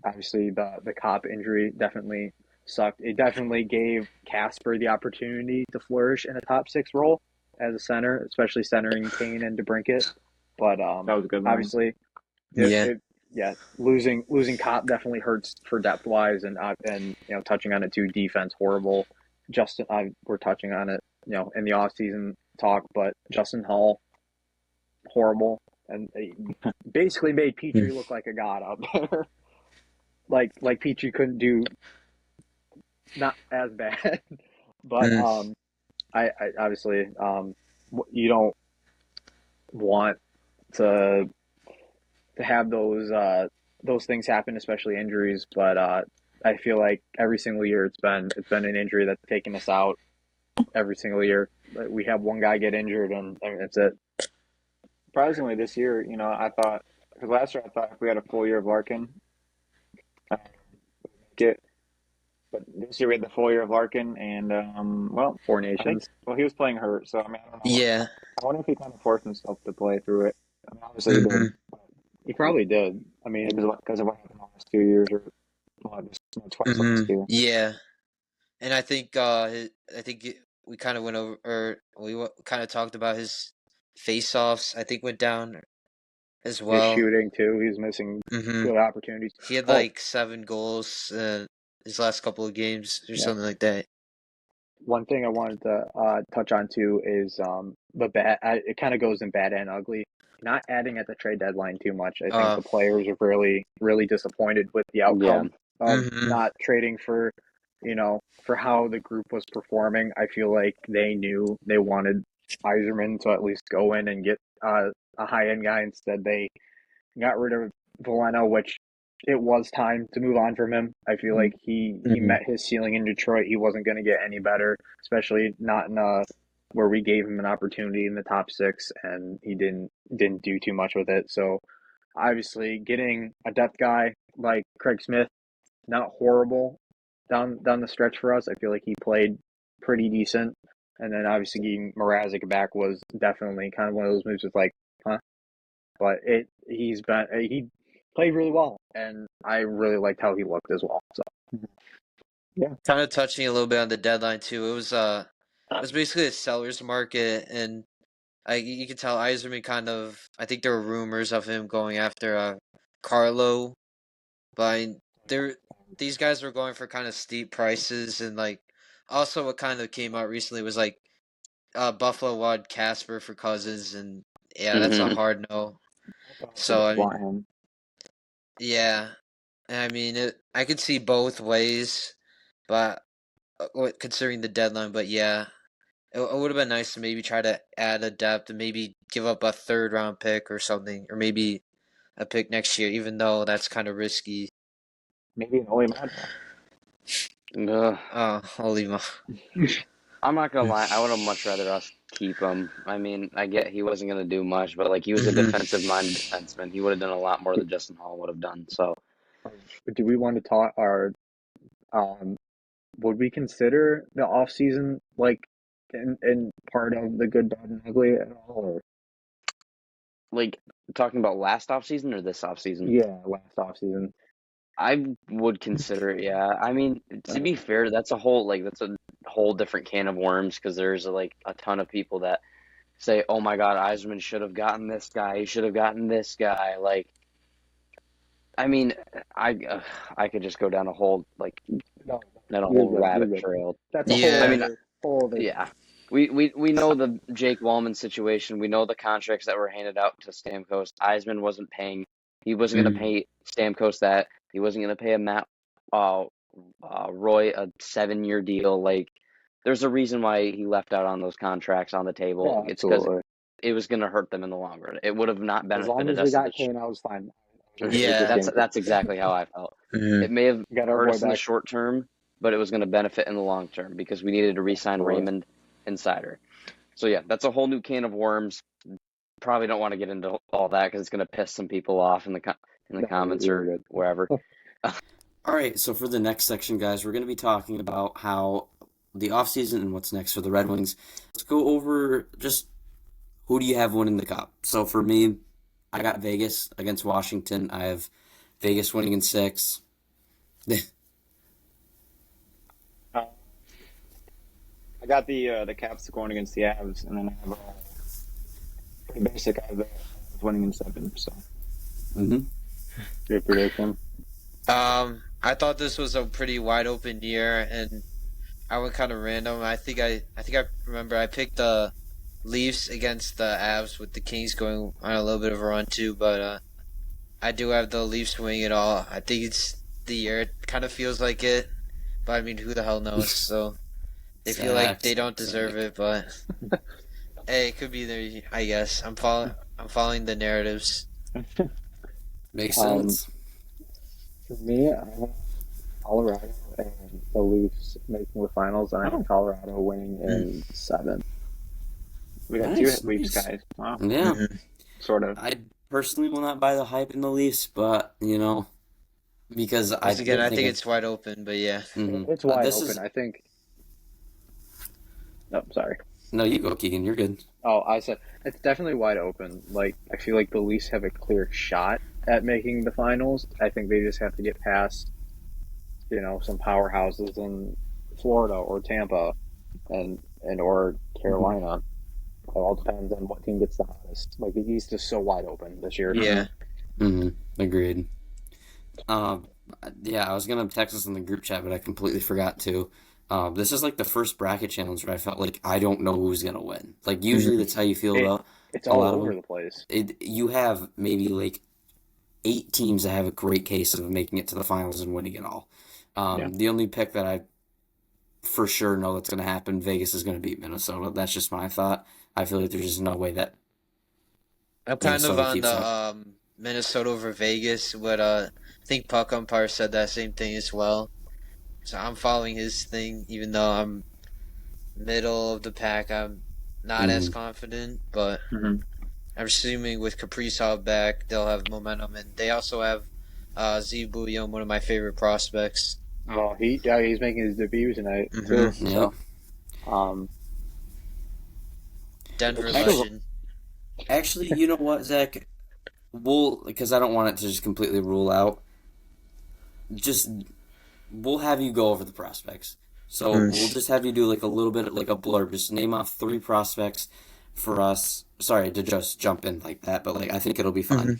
obviously the cop injury definitely sucked. It definitely gave Casper the opportunity to flourish in a top six role as a center, especially centering Kane and DeBrincat. But That was a good one. obviously, yeah, losing Cop definitely hurts for depth wise, and touching on it too, defense horrible. Justin, we're touching on it, in the off season talk, but Justin Hall horrible, and he basically made Petrie look like a god up there. like Petrie couldn't do not as bad, but I obviously you don't want to have those things happen, especially injuries. But I feel like every single year it's been an injury that's taken us out every single year. We have one guy get injured, and I mean, that's it. Surprisingly, this year, I thought because last year I thought if we had a full year of Larkin, get. But this year we had the full year of Larkin, and well, Four I think Nations. well he was playing hurt, so I mean I don't know. yeah, I wonder if he kind of forced himself to play through it. I mean, obviously he did. But He probably did. I mean, because of what happened the last 2 years, or well, just twice last year. yeah. And I think we kind of went over, or we kind of talked about his face-offs. I think went down as his well. shooting too. He's missing good opportunities. He had like 7 goals his last couple of games or something like that. One thing I wanted to touch on too is the bad. It kind of goes in bad and ugly. Not adding at the trade deadline too much. I think the players are really, really disappointed with the outcome of not trading for, for how the group was performing. I feel like they knew they wanted Iserman to at least go in and get a high end guy. Instead, they got rid of Veleno, which it was time to move on from him. I feel like he met his ceiling in Detroit. He wasn't going to get any better, especially not in where we gave him an opportunity in the top six, and he didn't do too much with it. So obviously, getting a depth guy like Craig Smith, not horrible down the stretch for us. I feel like he played pretty decent, And then obviously getting Mrazek back was definitely kind of one of those moves with like, huh? But he played really well, and I really liked how he looked as well. So yeah, Kind of touching a little bit on the deadline too. It was basically a seller's market, and you could tell Yzerman kind of. I think there were rumors of him going after Carlo, but these guys were going for kind of steep prices, and like also what kind of came out recently was like Buffalo wanted Casper for Cousins, and yeah, that's a Hmm. hard no. so So I mean, want him. yeah, I mean I could see both ways, but considering the deadline, but yeah. It would have been nice to maybe try to add a depth and maybe give up a third round pick or something, or maybe a pick next year, even though that's kind of risky. Maybe an Ole Mato. Oh, holy mo! I'm not gonna lie. I would have much rather us keep him. I mean, I get he wasn't gonna do much, but like he was a defensive-minded defenseman. He would have done a lot more than Justin Hall would have done. So, Do we want to talk or would we consider the off season like in part of the good, bad, and ugly at all? Or like talking about last offseason or this offseason, yeah, last off season. I would consider it. Yeah, I mean, to be fair, that's a whole different can of worms because there's like a ton of people that say, "Oh my God, Eisman should have gotten this guy. He should have gotten this guy." Like, I mean, I could just go down a whole No, not a you're whole good. You're rabbit good. trail. That's a I Yeah, mean, whole other. yeah, we know the Jake Wallman situation. We know the contracts that were handed out to Stamkos. Eisman wasn't paying. He wasn't going to pay Stamkos that. He wasn't going to pay a Matt Roy a 7-year deal. Like, there's a reason why he left out on those contracts on the table. Yeah, It's because absolutely. it was going to hurt them in the long run. It would have not As long benefited as we us in got the Kane, I was fine. yeah. that's exactly how I felt. Mhm. It may have Got our hurt boy us in the back. short term, but it was going to benefit in the long term because we needed to re-sign Absolutely. Raymond and Sider. So yeah, that's a whole new can of worms. Probably don't want to get into all that because it's going to piss some people off in the No, comments you're or good. wherever. All right, so for the next section, guys, we're going to be talking about how the offseason and what's next for the Red Wings. Let's go over just who do you have winning the cup. So for me, I got Vegas against Washington. I have Vegas winning in 6. I got the Caps going against the Avs, and then I have pretty basic. I have the Avs winning in 7. So Mm-hmm. good prediction. I thought this was a pretty wide open year, and I went kind of random. I think I remember I picked the Leafs against the Avs with the Kings going on a little bit of a run too, but I do have the Leafs winning it all. I think it's the year. It kind of feels like it, but I mean, who the hell knows? So they feel like they don't deserve it, but hey, it could be there. I guess I'm following the narratives. Makes sense. For me, I have Colorado and the Leafs making the finals, and I have Colorado winning in 7. We got Nice, two Leafs nice. guys. Wow. Yeah. Sort of. I personally will not buy the hype in the Leafs, but, because Once again, I think it's wide open, but yeah. Mhm. It's wide This open. is- I think. Oh, sorry. No, you go, Keegan. You're good. Oh, I said it's definitely wide open. Like, I feel like the Leafs have a clear shot at making the finals. I think they just have to get past, some powerhouses in Florida or Tampa, or Carolina. It all depends on what team gets the hottest. Like, the East is so wide open this year. Yeah. Agreed. Yeah, I was gonna text us in the group chat, but I completely forgot to. This is like the first bracket challenge where I felt like I don't know who's gonna win. Like usually that's how you feel about It's a all lot of over them. the place. You have maybe like 8 teams that have a great case of making it to the finals and winning it all. Yeah. The only pick that I for sure know that's gonna happen, Vegas is gonna beat Minnesota. That's just my thought. I feel like there's just no way that I'm kind of Minnesota on keeps the Minnesota over Vegas, but I think Puck Umpire said that same thing as well. So I'm following his thing, even though I'm middle of the pack. I'm not as confident, but Mhm. I'm assuming with Kaprizov back, they'll have momentum, and they also have Z Bouillon, one of my favorite prospects. Oh, he's making his debut tonight too. Mhm. Yeah. So, Denver Actually, legend. actually, you know what, Zach? Because I don't want it to just completely rule out. Just we'll have you go over the prospects. So we'll just have you do like a little bit like a blurb. Just name off 3 prospects for us. Sorry to just jump in like that, but like I think it'll be fun.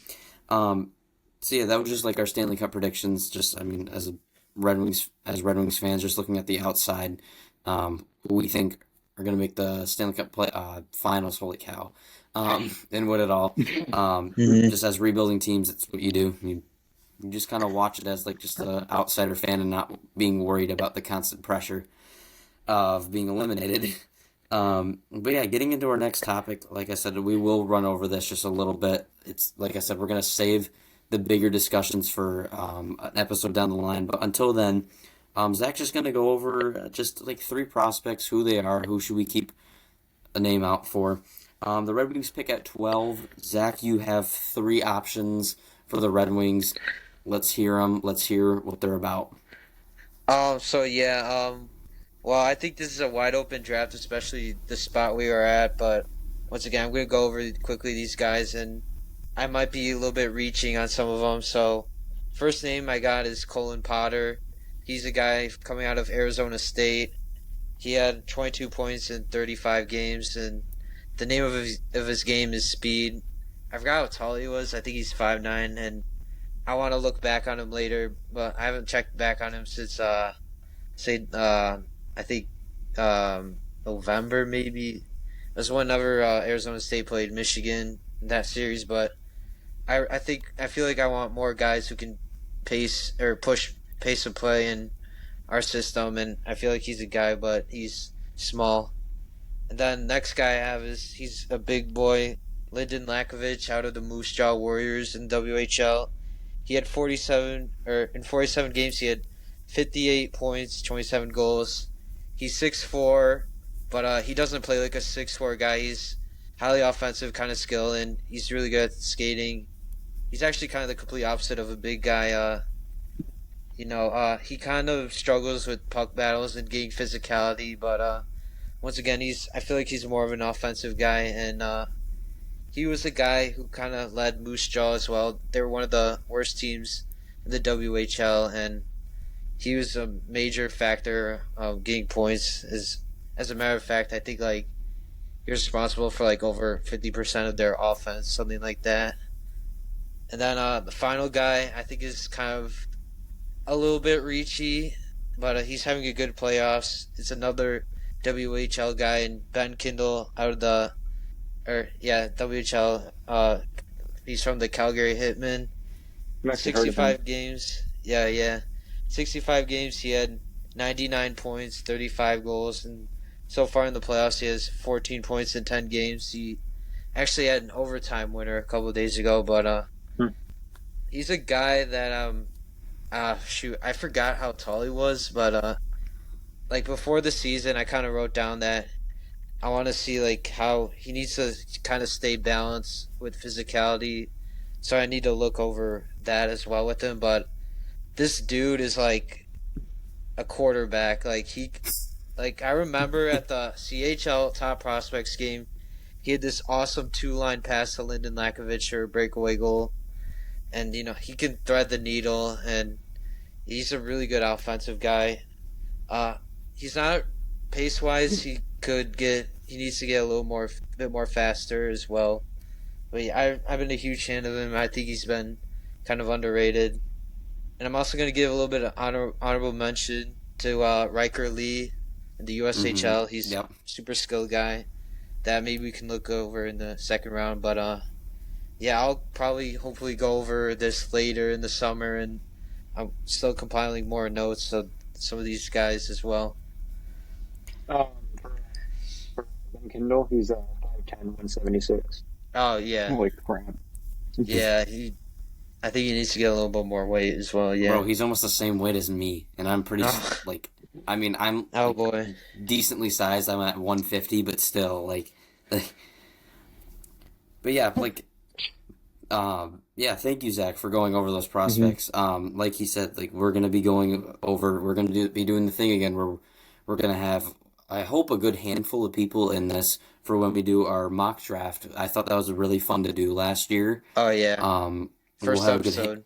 So yeah, that was just like our Stanley Cup predictions. Just I mean, as Red Wings fans, just looking at the outside, who we think are going to make the Stanley Cup finals. Holy cow! And win it all. Just as rebuilding teams, it's what you do. You just kind of watch it as like just an outsider fan and not being worried about the constant pressure of being eliminated. But yeah, getting into our next topic, like I said, we will run over this just a little bit. It's like I said, we're gonna save the bigger discussions for an episode down the line. But until then, Zach's just gonna go over just like 3 prospects, who they are, who should we keep a name out for. The Red Wings pick at 12. Zach, you have 3 options for the Red Wings. Let's hear them. Let's hear what they're about. So yeah, well, I think this is a wide open draft, especially the spot we are at. But once again, I'm going to go over quickly these guys, and I might be a little bit reaching on some of them. So, first name I got is Colin Potter. He's a guy coming out of Arizona State. He had 22 points in 35 games, and the name of his game is speed. I forgot how tall he was. I think he's 5'9", and I want to look back on him later, but I haven't checked back on him since I think November maybe. It was whenever Arizona State played Michigan in that series, but I feel like I want more guys who can push pace of play in our system, and I feel like he's a guy, but he's small. And then next guy I have he's a big boy, Lyndon Lakovich out of the Moose Jaw Warriors in WHL. He had 47 games he had 58 points, 27 goals. He's 6'4", but he doesn't play like a 6'4" guy. He's highly offensive kind of skill, and he's really good at skating. He's actually kind of the complete opposite of a big guy. He kind of struggles with puck battles and getting physicality, but once again, I feel like he's more of an offensive guy, and he was a guy who kind of led Moose Jaw as well. They were one of the worst teams in the WHL, and he was a major factor of getting points. As a matter of fact, I think like he was responsible for like over 50% of their offense, something like that. And then the final guy I think is kind of a little bit reachy, but he's having a good playoffs. It's another WHL guy, and Ben Kindle out of WHL. He's from the Calgary Hitmen. 65 games. Yeah. 65 games. He had 99 points, 35 goals, and so far in the playoffs he has 14 points in 10 games. He actually had an overtime winner a couple of days ago, but he's a guy that I forgot how tall he was, but like before the season I kind of wrote down that I want to see like how he needs to kind of stay balanced with physicality. So I need to look over that as well with him. But this dude is like a quarterback. Like I remember at the CHL Top Prospects game, he had this awesome 2-line pass to Lyndon Lakovich for a breakaway goal. And he can thread the needle, and he's a really good offensive guy. He's not pace wise. He needs to get a bit more faster as well. But yeah, I've been a huge fan of him. I think he's been kind of underrated. And I'm also going to give a little bit of honorable mention to Riker Lee in the USHL. He's a super skilled guy that maybe we can look over in the second round. But yeah, I'll probably hopefully go over this later in the summer, and I'm still compiling more notes of some of these guys as well. For Ben Kindle, he's 5'10", 176. Oh yeah, Holy crap! yeah. I think he needs to get a little bit more weight as well. Yeah, Bro, he's almost the same weight as me, and I'm pretty I'm oh boy, decently sized. I'm at 150, but still but yeah, yeah. Thank you, Zach, for going over those prospects. Like he said, like we're gonna be be doing the thing again where we're gonna have I hope a good handful of people in this for when we do our mock draft. I thought that was really fun to do last year. Oh yeah, We'll first have a good episode.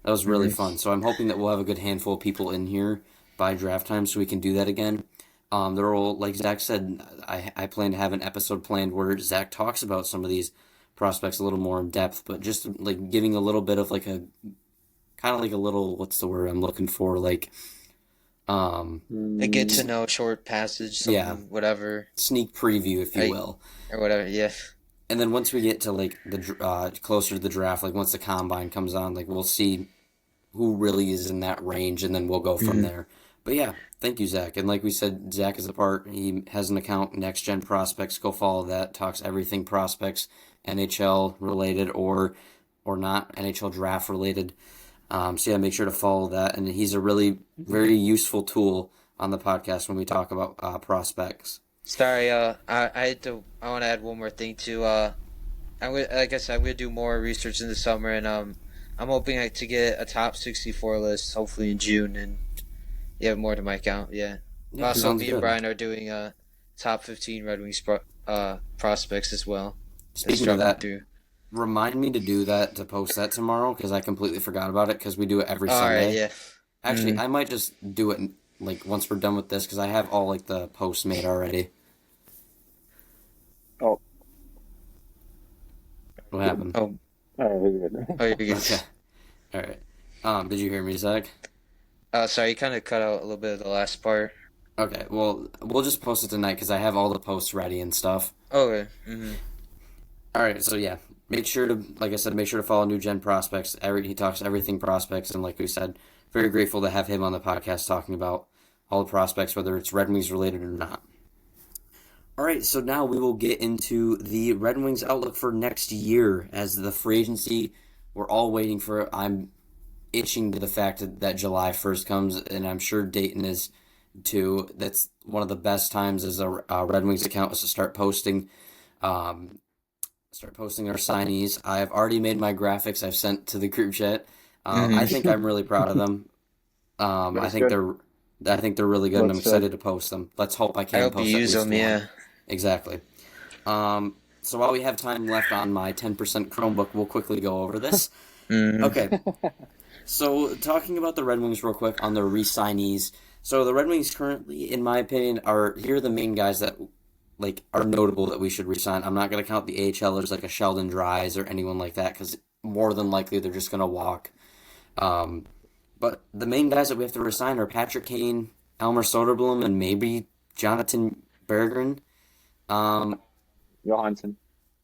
that was really Mhm. fun. So I'm hoping that we'll have a good handful of people in here by draft time so we can do that again. There will, like Zach said, I plan to have an episode planned where Zach talks about some of these prospects a little more in depth, but just like giving a little bit of like a kind of like a little, what's the word I'm looking for, like A get to know short passage, something, Yeah. whatever, sneak preview, if you Like- will. or whatever. Yeah. And then once we get to like the closer to the draft, like once the combine comes on, like we'll see who really is in that range, and then we'll go from there. But yeah, thank you, Zach. And like we said, Zach is a part. He has an account, Next Gen Prospects. Go follow that. Talks everything prospects, NHL related or not NHL draft related. So yeah, make sure to follow that. And he's a really very useful tool on the podcast when we talk about prospects. Sorry, I want to add one more thing too. Like I said, I'm gonna do more research in the summer, and I'm hoping to get a top 64 list, hopefully in June, and you have more to my account. Yeah. Yeah, Also, sounds me and good. Brian are doing top 15 Red Wings prospects as well. Speaking of that, through. remind me to do that, to post that tomorrow, because I completely forgot about it, because we do it every All Sunday. right, yeah. Actually, I might just do it like once we're done with this, because I have all like the posts made already. Oh. What happened? Oh, Oh, very good. oh, you're good. Okay. All right. Did you hear me, Zach? Sorry, you kind of cut out a little bit of the last part. Okay. Well, we'll just post it tonight because I have all the posts ready and stuff. Okay. All right. So yeah, make sure to, like I said, make sure to follow New Gen Prospects. He talks everything prospects, and like we said, very grateful to have him on the podcast talking about all the prospects, whether it's Red Wings related or not. All right, so now we will get into the Red Wings outlook for next year as the free agency. We're all waiting for it. I'm itching to the fact that July 1st comes, and I'm sure Dayton is too. That's one of the best times as a Red Wings account is to start posting our signees. I've already made my graphics. I've sent to the group chat. I think I'm really proud of them. I think they're really good, and I'm Let's, excited to post them. Let's hope I I can hope you post at use least them. one. Yeah. Exactly. So while we have time left on my 10% Chromebook, we'll quickly go over this. Okay. So talking about the Red Wings real quick on the re-signees. So the Red Wings currently, in my opinion, here are the main guys that like are notable that we should re-sign. I'm not going to count the AHLers like a Sheldon Dries or anyone like that because more than likely they're just going to walk. But the main guys that we have to re-sign are Patrick Kane, Elmer Soderblom, and maybe Jonathan Berggren. Johansson.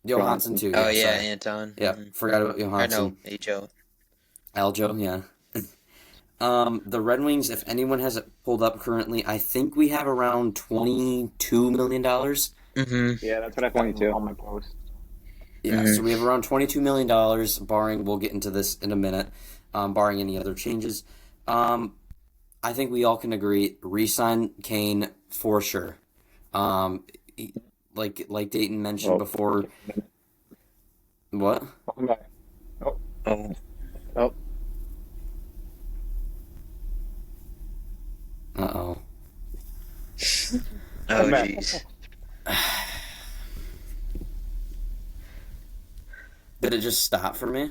Johansson too. Oh Yeah, yeah, sorry. Anton. Yeah, forgot about I Johansson. know Ho. Aljo, yeah. The Red Wings, if anyone has it pulled up currently, I think we have around $22 million. Yeah, that's what I found 22. on my post. Yeah, so we have around $22 million, barring, we'll get into this in a minute, barring any other changes. I think we all can agree, re-sign Kane for sure. Like Dayton mentioned before. What? Welcome back. Oh. Oh, Uh-oh. Oh back. jeez. Did it just stop for me?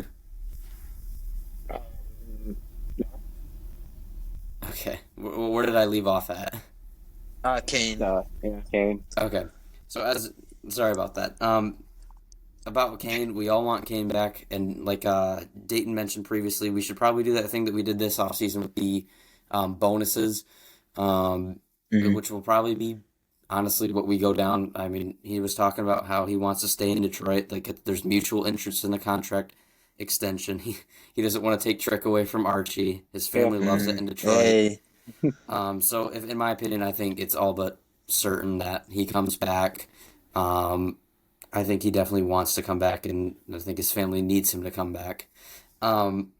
Okay. Where did I leave off at? Kane. Yeah, Kane. Okay. So sorry about that. About Kane, we all want Kane back, and like Dayton mentioned previously, we should probably do that thing that we did this offseason with the bonuses, which will probably be honestly what we go down. I mean, he was talking about how he wants to stay in Detroit. Like there's mutual interest in the contract extension. He doesn't want to take Trick away from Archie. His family loves it in Detroit. Hey. So in my opinion, I think it's all but certain that he comes back. I think he definitely wants to come back, and I think his family needs him to come back. And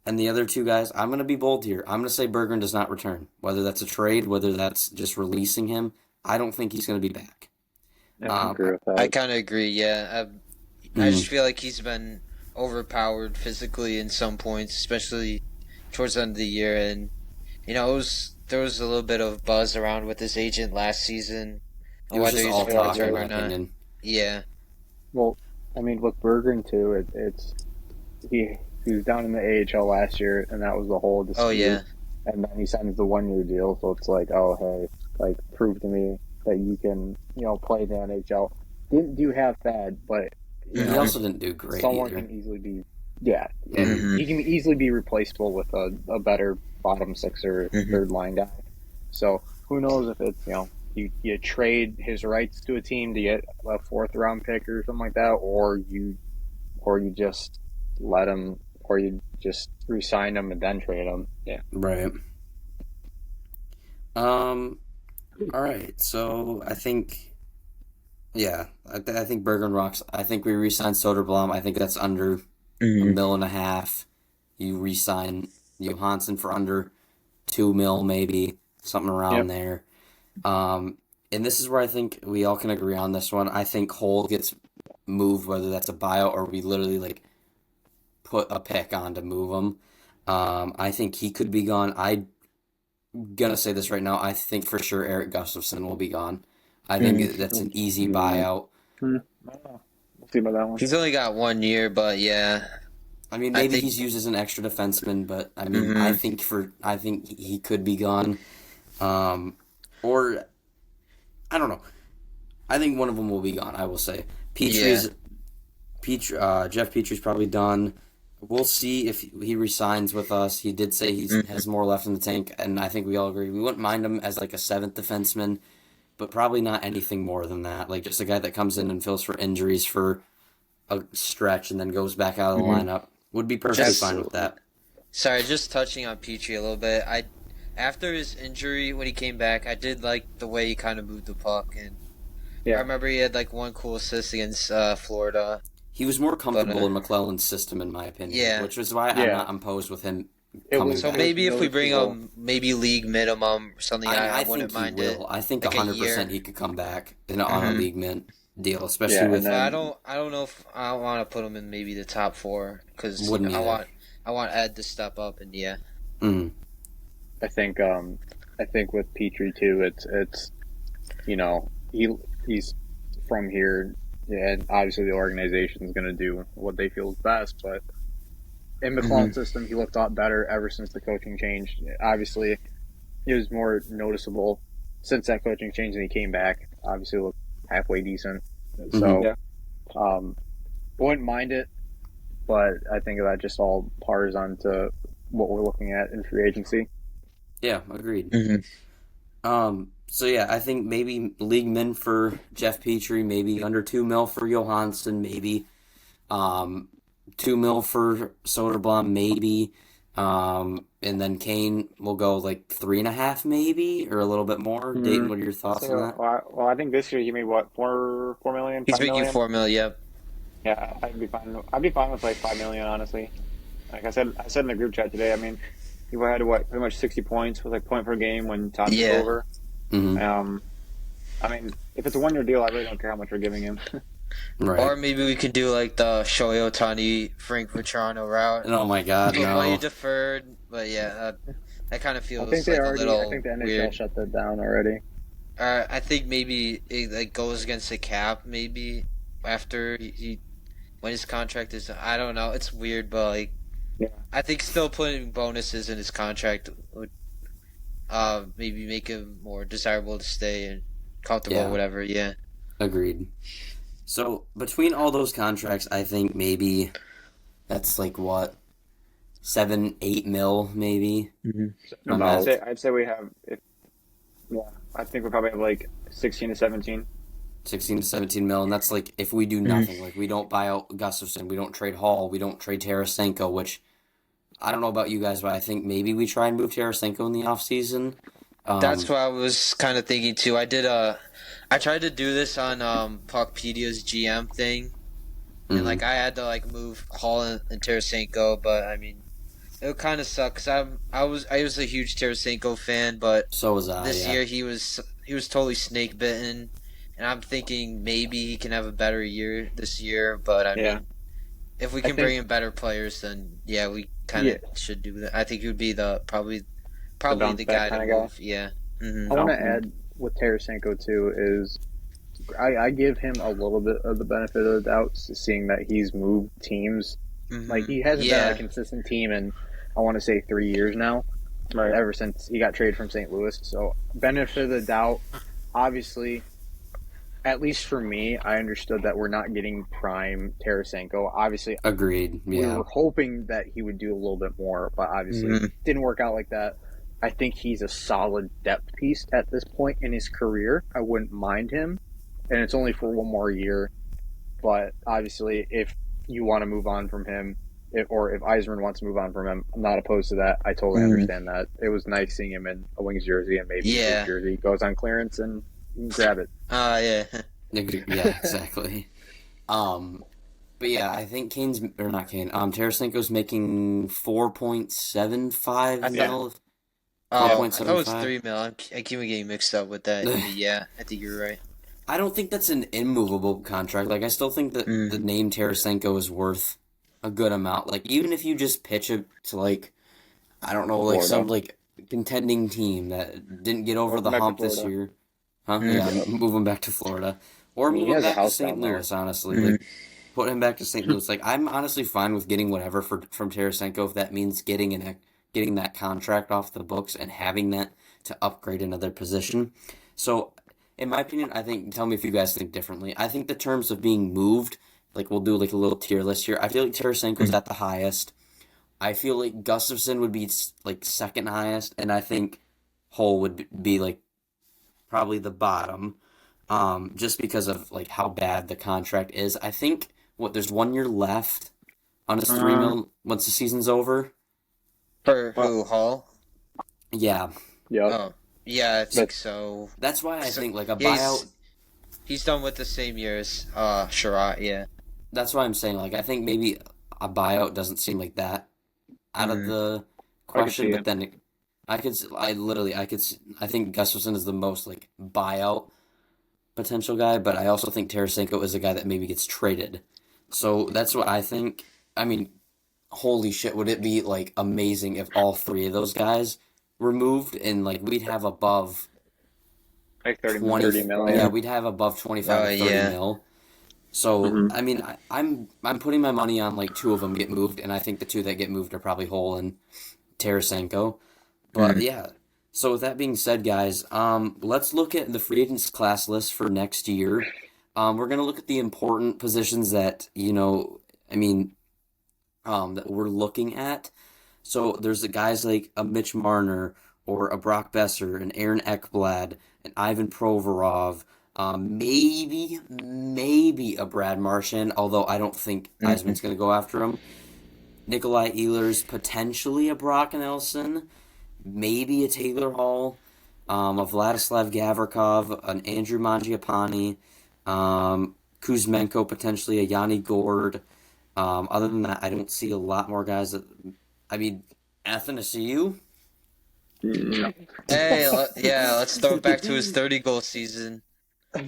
the other two guys, I'm going to be bold here. I'm going to say Berggren does not return. Whether that's a trade, whether that's just releasing him, I don't think he's going to be back. I can agree with that. I kind of agree. Yeah. I just feel like he's been overpowered physically in some points, especially towards the end of the year, and it was there was a little bit of buzz around with his agent last season, It was whether just he's all going to talk, in return my or not. opinion. Yeah. Well, I mean, with Bergeron too, he was down in the AHL last year, and that was the whole dispute. Oh yeah. And then he signs the 1-year deal, so it's like, oh hey, like prove to me that you can, play the NHL. Didn't do half bad, but He also didn't do great someone either. can easily be, and Mhm. he can easily be replaceable with a better bottom six or third line guy. So who knows if it's you trade his rights to a team to get a 4th round pick or something like that, or you just let him, or you just re-sign him and then trade him. Yeah. Right. All right. So I think, I think Bergen rocks. I think we re-sign Soderblom. I think that's under $1.5 million. You re-sign Johansson for under $2 million, maybe something around there. And this is where I think we all can agree on this one. I think Hull gets moved, whether that's a buyout or we literally put a pick on to move him. I think he could be gone. I'm gonna say this right now. I think for sure Eric Gustafsson will be gone. I think that's an easy buyout. We'll see about that one. He's only got 1 year, but yeah. I mean, maybe he's used as an extra defenseman, but I mean, I think he could be gone, or I don't know. I think one of them will be gone. I will say Jeff Petry's probably done. We'll see if he resigns with us. He did say he has more left in the tank, and I think we all agree we wouldn't mind him as like a 7th defenseman, but probably not anything more than that. Like just a guy that comes in and fills for injuries for a stretch and then goes back out of the lineup. Would be perfectly fine with that. Sorry, just touching on Petry a little bit. After his injury, when he came back, I did like the way he kind of moved the puck, and I remember he had one cool assist against Florida. He was more comfortable in McClellan's system, in my opinion, which is why I'm not imposed with him coming back. Maybe if we bring him maybe league minimum or something, I wouldn't mind it. I think 100% he could come back on a league mint deal, especially with. I don't know if I want to put him in maybe the top 4 because I want Ed to step up and I think with Petry too, it's he's from here, and obviously the organization is going to do what they feel is best. But in McClellan's system, he looked a lot better ever since the coaching changed. Obviously, he was more noticeable since that coaching change, and he came back. Obviously, looked halfway decent. So, wouldn't mind it, but I think that just all pars onto what we're looking at in free agency. Yeah, agreed. So yeah, I think maybe league min for Jeff Petry, maybe under $2 million for Johansson, maybe $2 million for Soderblom, maybe, and then Kane will go 3.5 maybe, or a little bit more. Dayton, what are your thoughts on that? Well, I think this year he made what, $4 million? he's making $4 million. Yeah, I'd be fine. I'd be fine with $5 million, honestly. Like I said in the group chat today. I mean, he had pretty much 60 points with point per game when time was over. I mean, if it's a 1-year deal, I really don't care how much we're giving him. Right. Or maybe we could do the Shohei Ohtani, Frank Vetrano route. Oh my God, no. Well, you deferred, but that kind of feels I think they already. little I think the NHL weird. shut that down already. I think maybe it goes against the cap. Maybe after he when his contract is, I don't know. It's weird, but I think still putting bonuses in his contract would maybe make him more desirable to stay and comfortable, or whatever. Yeah. Agreed. So between all those contracts, I think maybe that's what, 7-8 mil maybe. I'd say we have. I think we probably have 16 to 17. 16 to 17 mil, and that's if we do nothing, we don't buy out Gustafsson, we don't trade Hall, we don't trade Tarasenko, which I don't know about you guys, but I think maybe we try and move Tarasenko in the offseason. That's what I was kind of thinking too. I tried to do this on Puckpedia's GM thing, and I had to move Hall and Tarasenko, but I mean, it would kind of suck because I was a huge Tarasenko fan, but so was I. This year he was totally snake bitten, and I'm thinking maybe he can have a better year this year. But I mean, if we can bring in better players, then we kind of should do that. I think he would be probably probably bounce the back guy to kinda guy? move. Yeah. I want to Oh. add with Tarasenko too is I give him a little bit of the benefit of the doubt, seeing that he's moved teams. Like he hasn't been on a consistent team in I want to say 3 years now, Right. ever since he got traded from St. Louis. So benefit of the doubt, obviously. At least for me, I understood that we're not getting prime Tarasenko. Obviously, Agreed. we Yeah. were hoping that he would do a little bit more, but obviously didn't work out like that. I think he's a solid depth piece at this point in his career. I wouldn't mind him, and it's only for one more year. But obviously, if you want to move on from him, or if Yzerman wants to move on from him, I'm not opposed to that. I totally understand that. It was nice seeing him in a Wings jersey, and maybe his jersey goes on clearance and you can grab it. Yeah. Yeah, exactly. But yeah, I think Tarasenko's making 4.75 mil. I thought it was 3 mil. I keep getting mixed up with that. Yeah, I think you're right. I don't think that's an immovable contract. Like, I still think that the name Tarasenko is worth a good amount. Like, even if you just pitch it to, like, I don't know, like, some, like, contending team that didn't get over the hump this year. Huh? Yeah, move him back to Florida. Or move him back to St. Louis, honestly. Like, put him back to St. Louis. Like, I'm honestly fine with getting whatever from Tarasenko if that means getting that contract off the books and having that to upgrade another position. So, in my opinion, I think, tell me if you guys think differently. I think the terms of being moved, like, we'll do, like, a little tier list here. I feel like Tarasenko's at the highest. I feel like Gustafsson would be, like, second highest. And I think Hull would be, like, probably the bottom. Just because of, like, how bad the contract is. I think, there's 1 year left on his $3 million once the season's over. For who, Hall? Yeah. Yeah. Oh, yeah, I think so. That's why I think, like, a buyout... He's done with the same year as Sherratt, yeah. That's why I'm saying, like, I think maybe a buyout doesn't seem like that out of the question, but then I think Gustafsson is the most, like, buyout potential guy, but I also think Tarasenko is a guy that maybe gets traded. So that's what I think. I mean, holy shit, would it be, like, amazing if all three of those guys were moved and, like, we'd have above like 30 mil. Yeah, we'd have above 25 to 30 mil. So, I mean, I'm putting my money on, like, two of them get moved, and I think the two that get moved are probably Hull and Tarasenko. But, yeah. So, with that being said, guys, let's look at the free agents class list for next year. We're going to look at the important positions that, that we're looking at. So, there's the guys like a Mitch Marner or a Brock Besser, an Aaron Ekblad, an Ivan Provorov, maybe a Brad Marchand, although I don't think Yzerman's going to go after him. Nikolai Ehlers, potentially a Brock Nelson, maybe a Taylor Hall, a Vladislav Gavrikov, an Andrew Mangiapane, Kuzmenko, potentially a Yanni Gord. Other than that, I don't see a lot more guys Athanasiou? Hey, let's throw it back to his 30-goal season.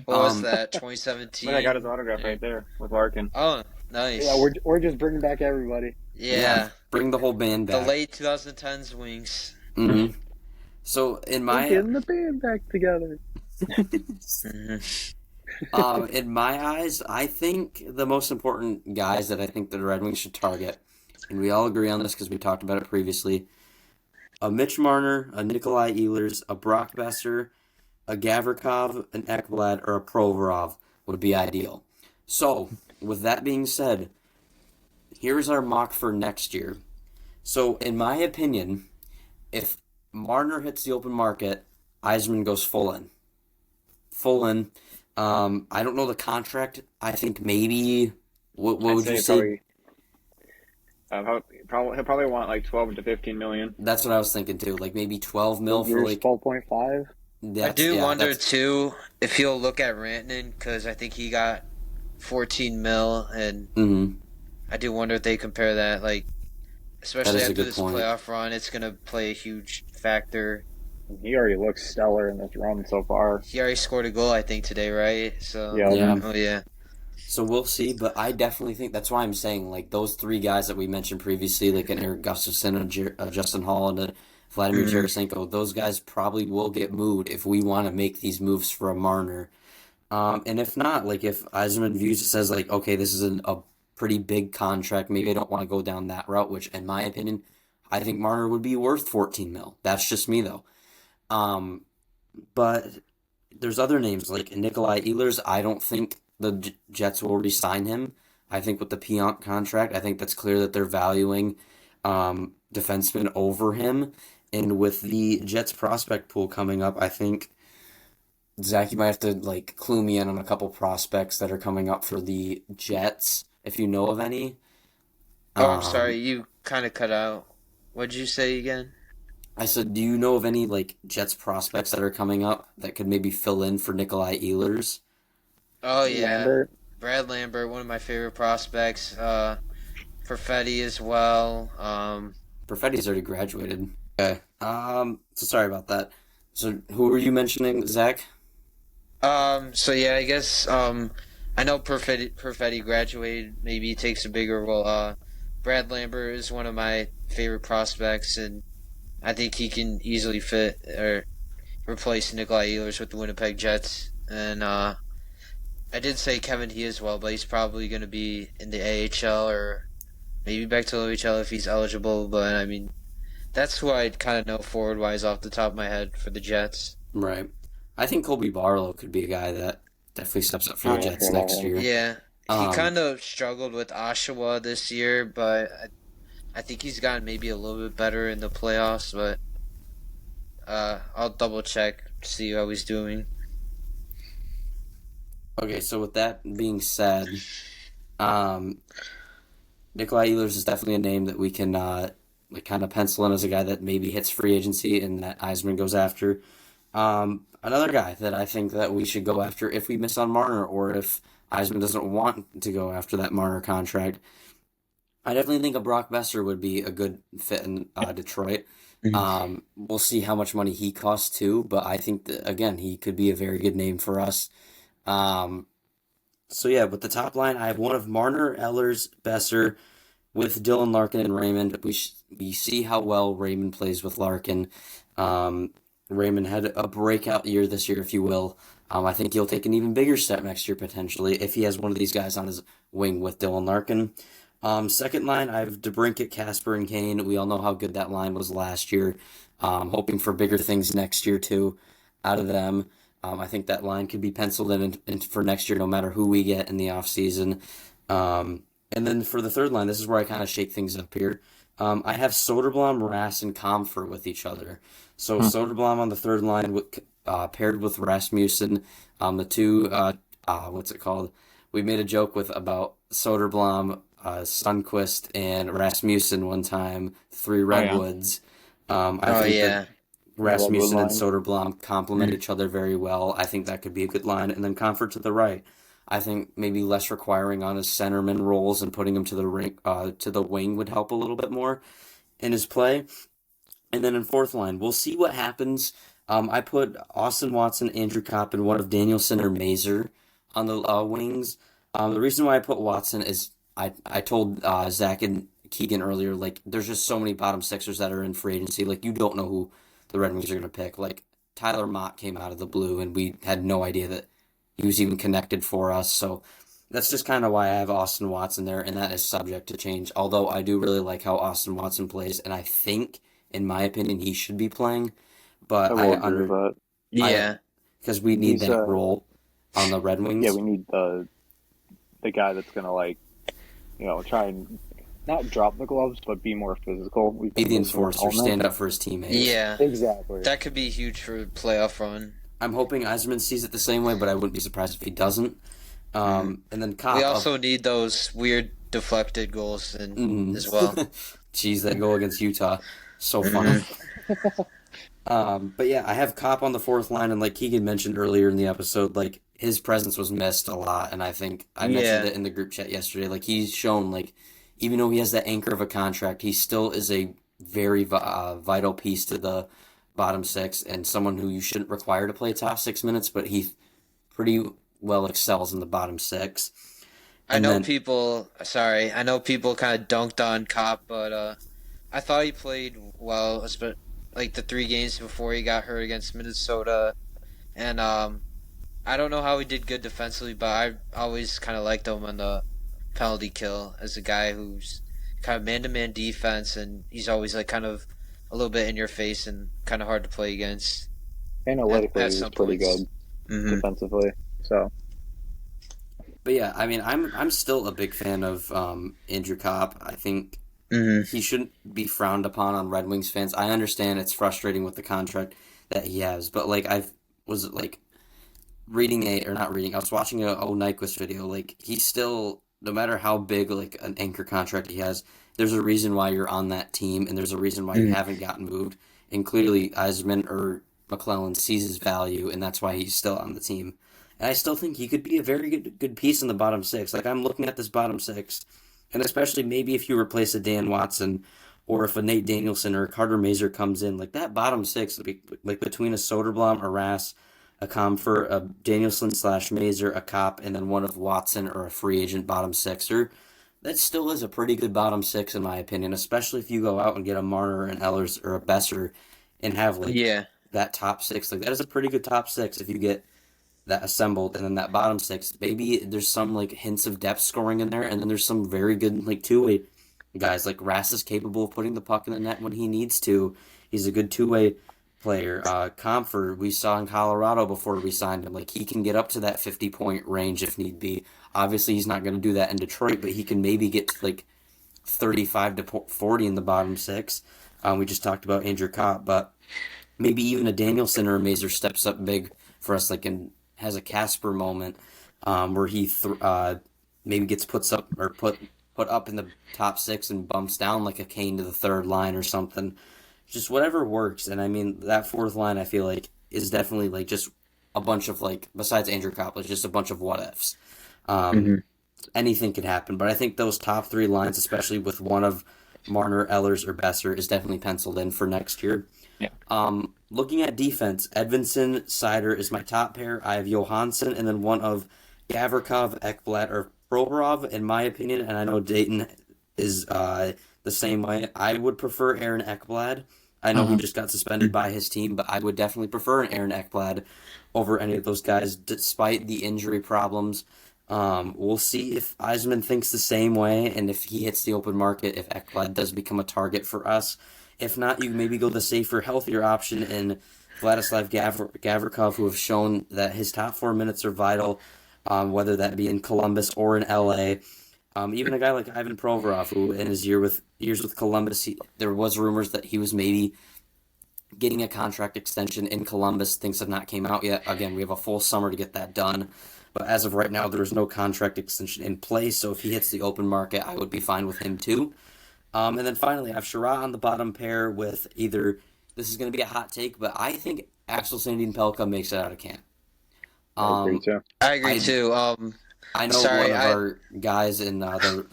What was that, 2017? I got his autograph right there with Larkin. Oh, nice. Yeah, we're just bringing back everybody. Yeah. Bring the whole band back. The late 2010s Wings. Mm-hmm. So, in my... We're getting the band back together. In my eyes, I think the most important guys that I think the Red Wings should target, and we all agree on this because we talked about it previously, a Mitch Marner, a Nikolai Ehlers, a Brock Besser, a Gavrikov, an Ekblad, or a Provorov would be ideal. So, with that being said, here's our mock for next year. So, in my opinion, if Marner hits the open market, Yzerman goes full in. Full in. I don't know the contract. I think maybe... What would you say? He'll probably want like 12 to 15 million. That's what I was thinking too. Like maybe 12 mil for like 12.5. I do wonder too if he'll look at Rantanen because I think he got 14 mil, and I do wonder if they compare that. Like, especially after this playoff run, it's gonna play a huge factor. He already looks stellar in this run so far. He already scored a goal, I think, today, right? So yeah. Oh yeah. So we'll see, but I definitely think that's why I'm saying like those three guys that we mentioned previously, like an Eric Gustafsson, a Justin Hall, and Vladimir Mhm. Tarasenko, those guys probably will get moved if we want to make these moves for a Marner. And if not, like if Yzerman views it as like, okay, this is a pretty big contract, maybe I don't want to go down that route, which in my opinion, I think Marner would be worth 14 mil. That's just me though. Um, but there's other names like Nikolai Ehlers. I don't think the Jets will re-sign him. I think with the Pionk contract, I think that's clear that they're valuing defensemen over him. And with the Jets prospect pool coming up, I think Zach, you might have to like clue me in on a couple prospects that are coming up for the Jets, if you know of any. Oh, I'm sorry, Um, you kind of cut out. What'd you say again? I said, do you know of any like Jets prospects that are coming up that could maybe fill in for Nikolai Ehlers? Oh yeah, Lambert. Brad Lambert, one of my favorite prospects. Perfetti as well. Perfetti's already graduated. Okay. So sorry about that. So who were you mentioning, Zach? So yeah, I guess I know Perfetti graduated. Maybe he takes a bigger role. Brad Lambert is one of my favorite prospects, and I think he can easily fit or replace Nikolai Ehlers with the Winnipeg Jets. And I did say Kevin He as well, but he's probably going to be in the AHL or maybe back to OHL if he's eligible. But I mean, that's who I kind of know forward wise off the top of my head for the Jets. Right. I think Colby Barlow could be a guy that definitely steps up for the I Jets forgot next him. year. Yeah, he Um, kind of struggled with Oshawa this year, but I think he's gotten maybe a little bit better in the playoffs. But I'll double check see how he's doing. okay, so with that being said, um, Nikolai Ehlers is definitely a name that we can like kind of pencil in as a guy that maybe hits free agency and that Eisman goes after. Another guy that I think that we should go after if we miss on Marner or if Eisman doesn't want to go after that Marner contract. I definitely think a Brock Besser would be a good fit in Detroit. We'll see how much money he costs too, but I think that again he could be a very good name for us. Um, so yeah, with the top line, I have one of Marner, Ellers, Besser, with Dylan Larkin and Raymond. We see how well Raymond plays with Larkin. Um, Raymond had a breakout year this year, if you will. I think he'll take an even bigger step next year potentially if he has one of these guys on his wing with Dylan Larkin. Second line, I have DeBrincat, Casper, and Kane. We all know how good that line was last year. Hoping for bigger things next year too out of them. I think that line could be penciled in for next year, no matter who we get in the offseason. And then for the third line, this is where I kind of shake things up here. I have Soderblom, Rass, and Comfort with each other. So Soderblom on the third line paired with Rasmussen. The two, what's it called? We made a joke about Soderblom, Sundqvist, and Rasmussen one time, three yeah. Redwoods. I Oh think yeah, that Rasmussen and line. Soderblom complement each other very well. I think that could be a good line. And then Comfort to the right. I think maybe less requiring on his centerman roles and putting him to the wing would help a little bit more in his play. And then in fourth line, we'll see what happens. I put Austin Watson, Andrew Kopp, and one of Danielson or Mazer on the wings. The reason why I put Watson is I told Zach and Keegan earlier, like, there's just so many bottom sixers that are in free agency. Like, you don't know who the Red Wings are going to pick. Like, Tyler Mott came out of the blue, and we had no idea that he was even connected for us. So that's just kind of why I have Austin Watson there, and that is subject to change. Although I do really like how Austin Watson plays, and I think, in my opinion, he should be playing. But I will agree with that. yeah. because we need He's, that role on the Red Wings. Yeah, we need the guy that's gonna try and not drop the gloves, but be more physical. We've Be been the missing enforcer, Ullman. stand up for his teammates. Yeah, Exactly. that could be huge for playoff run. I'm hoping Yzerman sees it the same way, but I wouldn't be surprised if he doesn't. And then Kopp. We also need those weird deflected goals as well. Jeez, that goal against Utah, so funny. But yeah, I have Kopp on the fourth line, and like Keegan mentioned earlier in the episode, like his presence was missed a lot, and I think I mentioned it in the group chat yesterday. Like he's shown, like even though he has that anchor of a contract, he still is a very vital piece to the bottom six, and someone who you shouldn't require to play top 6 minutes, but he pretty well excels in the bottom six. I know people kind of dunked on Kopp, but I thought he played well, like the 3 games before he got hurt against Minnesota, and I don't know how he did good defensively, but I always kind of liked him on the penalty kill as a guy who's kind of man-to-man defense, and he's always like kind of a little bit in your face and kind of hard to play against Analytically, at he's some pretty points. good defensively. So, But yeah, I mean, I'm still a big fan of Andrew Kopp. I think he shouldn't be frowned upon on Red Wings fans. I understand it's frustrating with the contract that he has, but like I was like I was watching a Nyquist video. Like he's still, no matter how big like an anchor contract he has, there's a reason why you're on that team, and there's a reason why you haven't gotten moved. And clearly, Eisman or McClellan sees his value, and that's why he's still on the team. And I still think he could be a very good piece in the bottom six. Like I'm looking at this bottom six, and especially maybe if you replace a Dan Watson, or if a Nate Danielson or a Carter Mazer comes in, like that bottom six, like between a Soderblom, a Rass, a Comfort, a Danielson / Mazer, a Cop, and then one of Watson or a free agent bottom sixer. That still is a pretty good bottom six in my opinion, especially if you go out and get a Marner, an Ellers, or a Besser, and have like that top six. Like that is a pretty good top six if you get that assembled, and then that bottom six, maybe there's some like hints of depth scoring in there, and then there's some very good like two-way guys. Like Rass is capable of putting the puck in the net when he needs to. He's a good two-way player. Comfort, we saw in Colorado before we signed him. Like he can get up to that 50-point range if need be. Obviously, he's not going to do that in Detroit, but he can maybe get to like 35 to 40 in the bottom six. We just talked about Andrew Kopp, but maybe even a Danielson or a Mazer steps up big for us, like has a Casper moment where he maybe gets put up in the top six and bumps down like a Kane to the third line or something. Just whatever works. And I mean, that fourth line I feel like is definitely like just a bunch of like, besides Andrew Kopp, it's just a bunch of what ifs. Anything could happen, but I think those top three lines, especially with one of Marner, Ellers, or Besser, is definitely penciled in for next year. Yeah. Looking at defense, Edvinsson, Seider is my top pair. I have Johansson, and then one of Gavrikov, Ekblad, or Provorov, in my opinion, and I know Dayton is the same way. I would prefer Aaron Ekblad. I know he just got suspended by his team, but I would definitely prefer an Aaron Ekblad over any of those guys, despite the injury problems. We'll see if Eisman thinks the same way, and if he hits the open market, if Ekblad does become a target for us. If not, you maybe go the safer, healthier option in Vladislav Gavrikov, who have shown that his top 4 minutes are vital, whether that be in Columbus or in LA. Even a guy like Ivan Provorov, who in his years with Columbus, there was rumors that he was maybe getting a contract extension in Columbus. Things have not came out yet. Again, we have a full summer to get that done. But as of right now, there is no contract extension in place. So if he hits the open market, I would be fine with him too. And then finally, I have Sherratt on the bottom pair with either, this is going to be a hot take, but I think Axel Sandin Pelka makes it out of camp. I agree too. I agree too. I know one of our guys in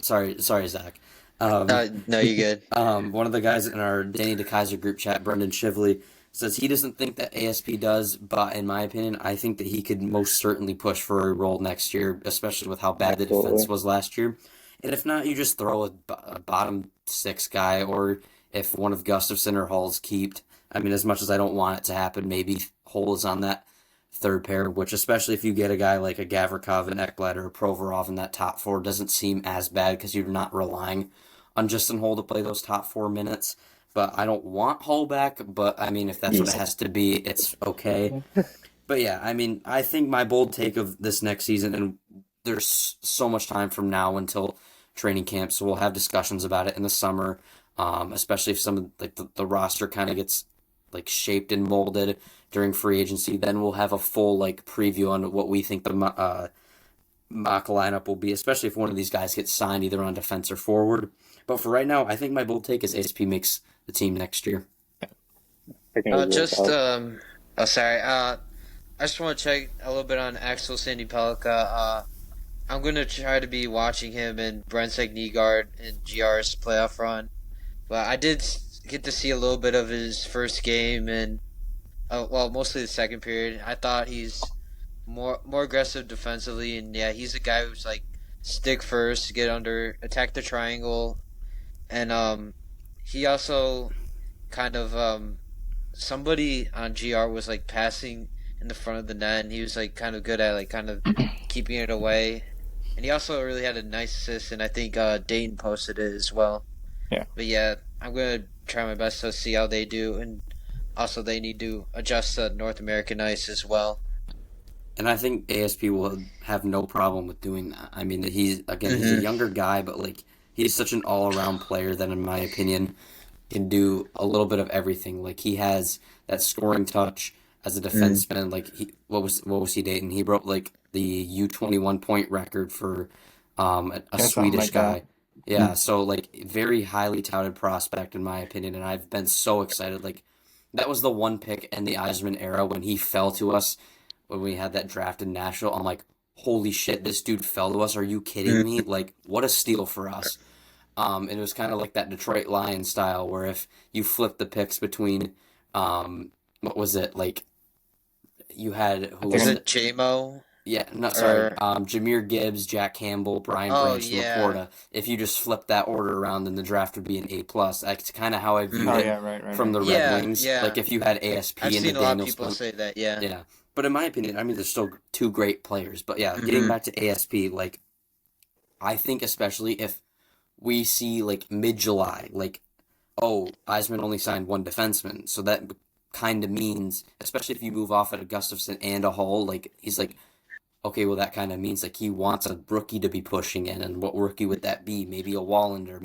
sorry, Zach. No, you're good. One of the guys in our Danny DeKaiser group chat, Brendan Shively, says he doesn't think that ASP does, but in my opinion, I think that he could most certainly push for a role next year, especially with how bad the defense was last year. And if not, you just throw a bottom six guy, or if one of Gustafsson or Hull's keeped. I mean, as much as I don't want it to happen, maybe Hull is on that third pair, which especially if you get a guy like a Gavrikov and Ekblad or a Provorov in that top four, doesn't seem as bad because you're not relying on Justin Hull to play those top 4 minutes. But I don't want Hull back, but I mean, if that's what it has to be, it's okay. But yeah, I mean, I think my bold take of this next season, and there's so much time from now until training camp, so we'll have discussions about it in the summer, especially if some of like the roster kind of gets like shaped and molded during free agency. Then we'll have a full like preview on what we think the mock lineup will be, especially if one of these guys gets signed either on defense or forward. But for right now, I think my bold take is ASP makes the team next year. Sorry. I just want to check a little bit on Axel Sandy Pelika. I'm going to try to be watching him in Brent's Nygaard and GR's playoff run. But I did get to see a little bit of his first game and, mostly the second period. I thought he's more aggressive defensively, and yeah, he's a guy who's like stick first, get under, attack the triangle, and he also kind of somebody on GR was like passing in the front of the net, and he was like kind of good at like kind of keeping it away. And he also really had a nice assist, and I think Dayton posted it as well. Yeah. But yeah, I'm gonna try my best to see how they do, and also they need to adjust to North American ice as well. And I think ASP will have no problem with doing that. I mean, he's a younger guy, but like he's such an all-around player that, in my opinion, can do a little bit of everything. Like he has that scoring touch as a defenseman. Like what was he dating? He broke like the U21 point record for a something Swedish like that. guy. Yeah, so like very highly touted prospect in my opinion, and I've been so excited. Like that was the one pick in the Eisman era when he fell to us when we had that draft in Nashville. I'm like, holy shit, this dude fell to us. Are you kidding me? Like, what a steal for us. And it was kind of like that Detroit Lions style where if you flip the picks between, what was it? Like, you had, who was Was it? it JMO? Yeah, no, sorry. Or Jameer Gibbs, Jack Campbell, Brian Oh, Branch, yeah. Laporta. If you just flip that order around, then the draft would be an A+. That's kind of how I viewed Oh it yeah, right. from the Yeah, Red Wings. yeah. Like, if you had ASP I've and seen the a lot of Daniels people say that. Yeah. yeah. But in my opinion, I mean, there's still two great players. But yeah, getting back to ASP, like, I think especially if we see, like, mid-July, like, oh, Eisman only signed one defenseman. So that kind of means, especially if you move off at a Gustafson and a Hull, like, he's like, okay, well, that kind of means, like, he wants a rookie to be pushing in. And what rookie would that be? Maybe a Wallander,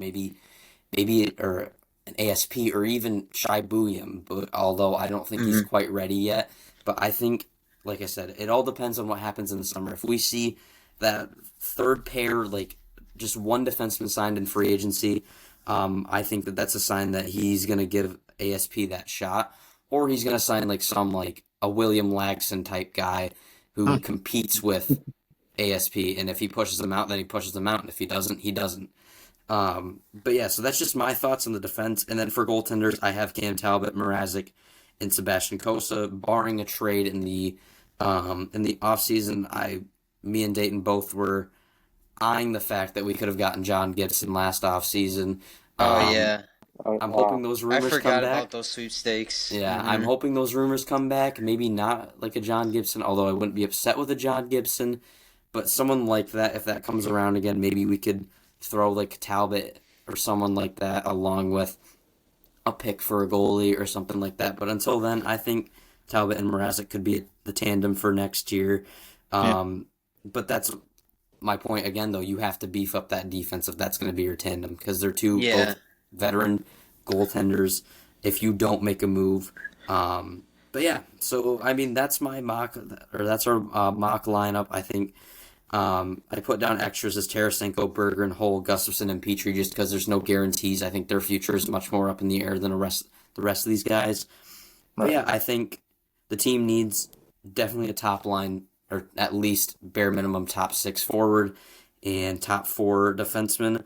or an ASP, or even Shai Buyam, but although I don't think he's quite ready yet. But I think, like I said, it all depends on what happens in the summer. If we see that third pair, like just one defenseman signed in free agency, I think that that's a sign that he's going to give ASP that shot, or he's going to sign like some like a William Lagson type guy who competes with ASP, and if he pushes them out, then he pushes them out, and if he doesn't, he doesn't. But yeah, so that's just my thoughts on the defense. And then for goaltenders, I have Cam Talbot, Mrazek, and Sebastian Cossa. Barring a trade in the offseason, me and Dayton both were eyeing the fact that we could have gotten John Gibson last offseason. Oh yeah. I'm hoping those I rumors come forgot back. about those sweepstakes. Yeah, I'm hoping those rumors come back. Maybe not like a John Gibson, although I wouldn't be upset with a John Gibson. But someone like that, if that comes around again, maybe we could throw like Talbot or someone like that along with a pick for a goalie or something like that. But until then, I think Talbot and Mrazek could be the tandem for next year. But that's my point again, though. You have to beef up that defense if that's going to be your tandem because they're both veteran goaltenders. If you don't make a move, but yeah. So I mean, that's my mock, or that's our mock lineup. I think. I put down extras as Tarasenko, Bergeron, Hull, Gustafson, and Petrie just because there's no guarantees. I think their future is much more up in the air than the rest of these guys. Right. But yeah, I think the team needs definitely a top line, or at least bare minimum top 6 forward and top 4 defensemen.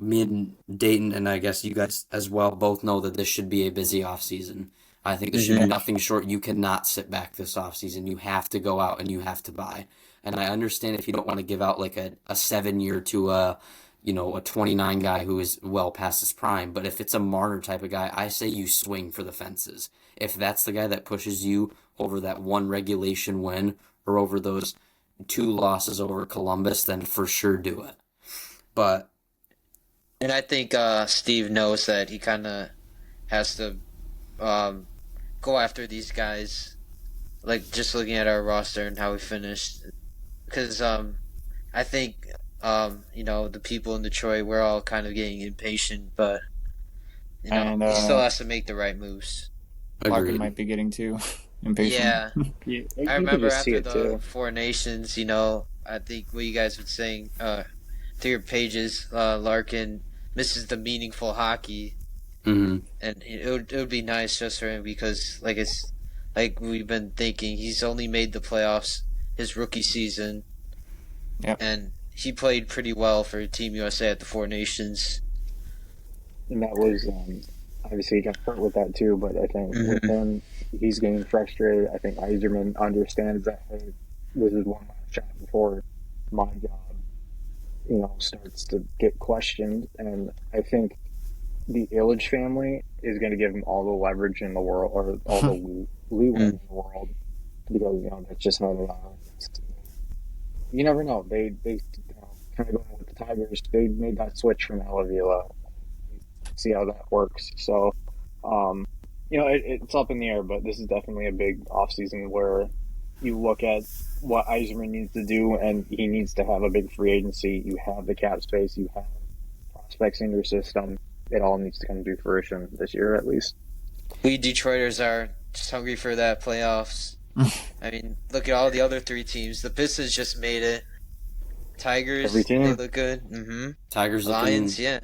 Me and Dayton, and I guess you guys as well, both know that this should be a busy offseason. I think this should be nothing short. You cannot sit back this offseason. You have to go out and you have to buy. And I understand if you don't want to give out like a 7-year to a 29 guy who is well past his prime. But if it's a Marner type of guy, I say you swing for the fences. If that's the guy that pushes you over that one regulation win or over those 2 losses over Columbus, then for sure do it. And I think Steve knows that he kind of has to go after these guys. Like just looking at our roster and how we finished. Because I think, the people in Detroit, we're all kind of getting impatient, but, he still has to make the right moves. Larkin might be getting too impatient. Yeah. You I can remember just see after it, the too. Four Nations, I think what you guys were saying through your pages, Larkin misses the meaningful hockey. Mm-hmm. And it would be nice just for him because, like we've been thinking, he's only made the playoffs his rookie season. Yep. And he played pretty well for Team USA at the Four Nations. And that was obviously he got hurt with that too. But I think with him, he's getting frustrated. I think Yzerman understands that hey, this is one last shot before my job, starts to get questioned. And I think the Illich family is going to give him all the leverage in the world, or all the leeway in the world, because that's just how they are. You never know. They kind of going with the Tigers. They made that switch from Avila. See how that works. So, it's up in the air, but this is definitely a big offseason where you look at what Yzerman needs to do, and he needs to have a big free agency. You have the cap space. You have prospects in your system. It all needs to come to fruition this year, at least. We Detroiters are just hungry for that playoffs. I mean, look at all the other three teams. The Pistons just made it. Tigers, Every team. they look good. Mm-hmm. Tigers Lions, looking. yeah.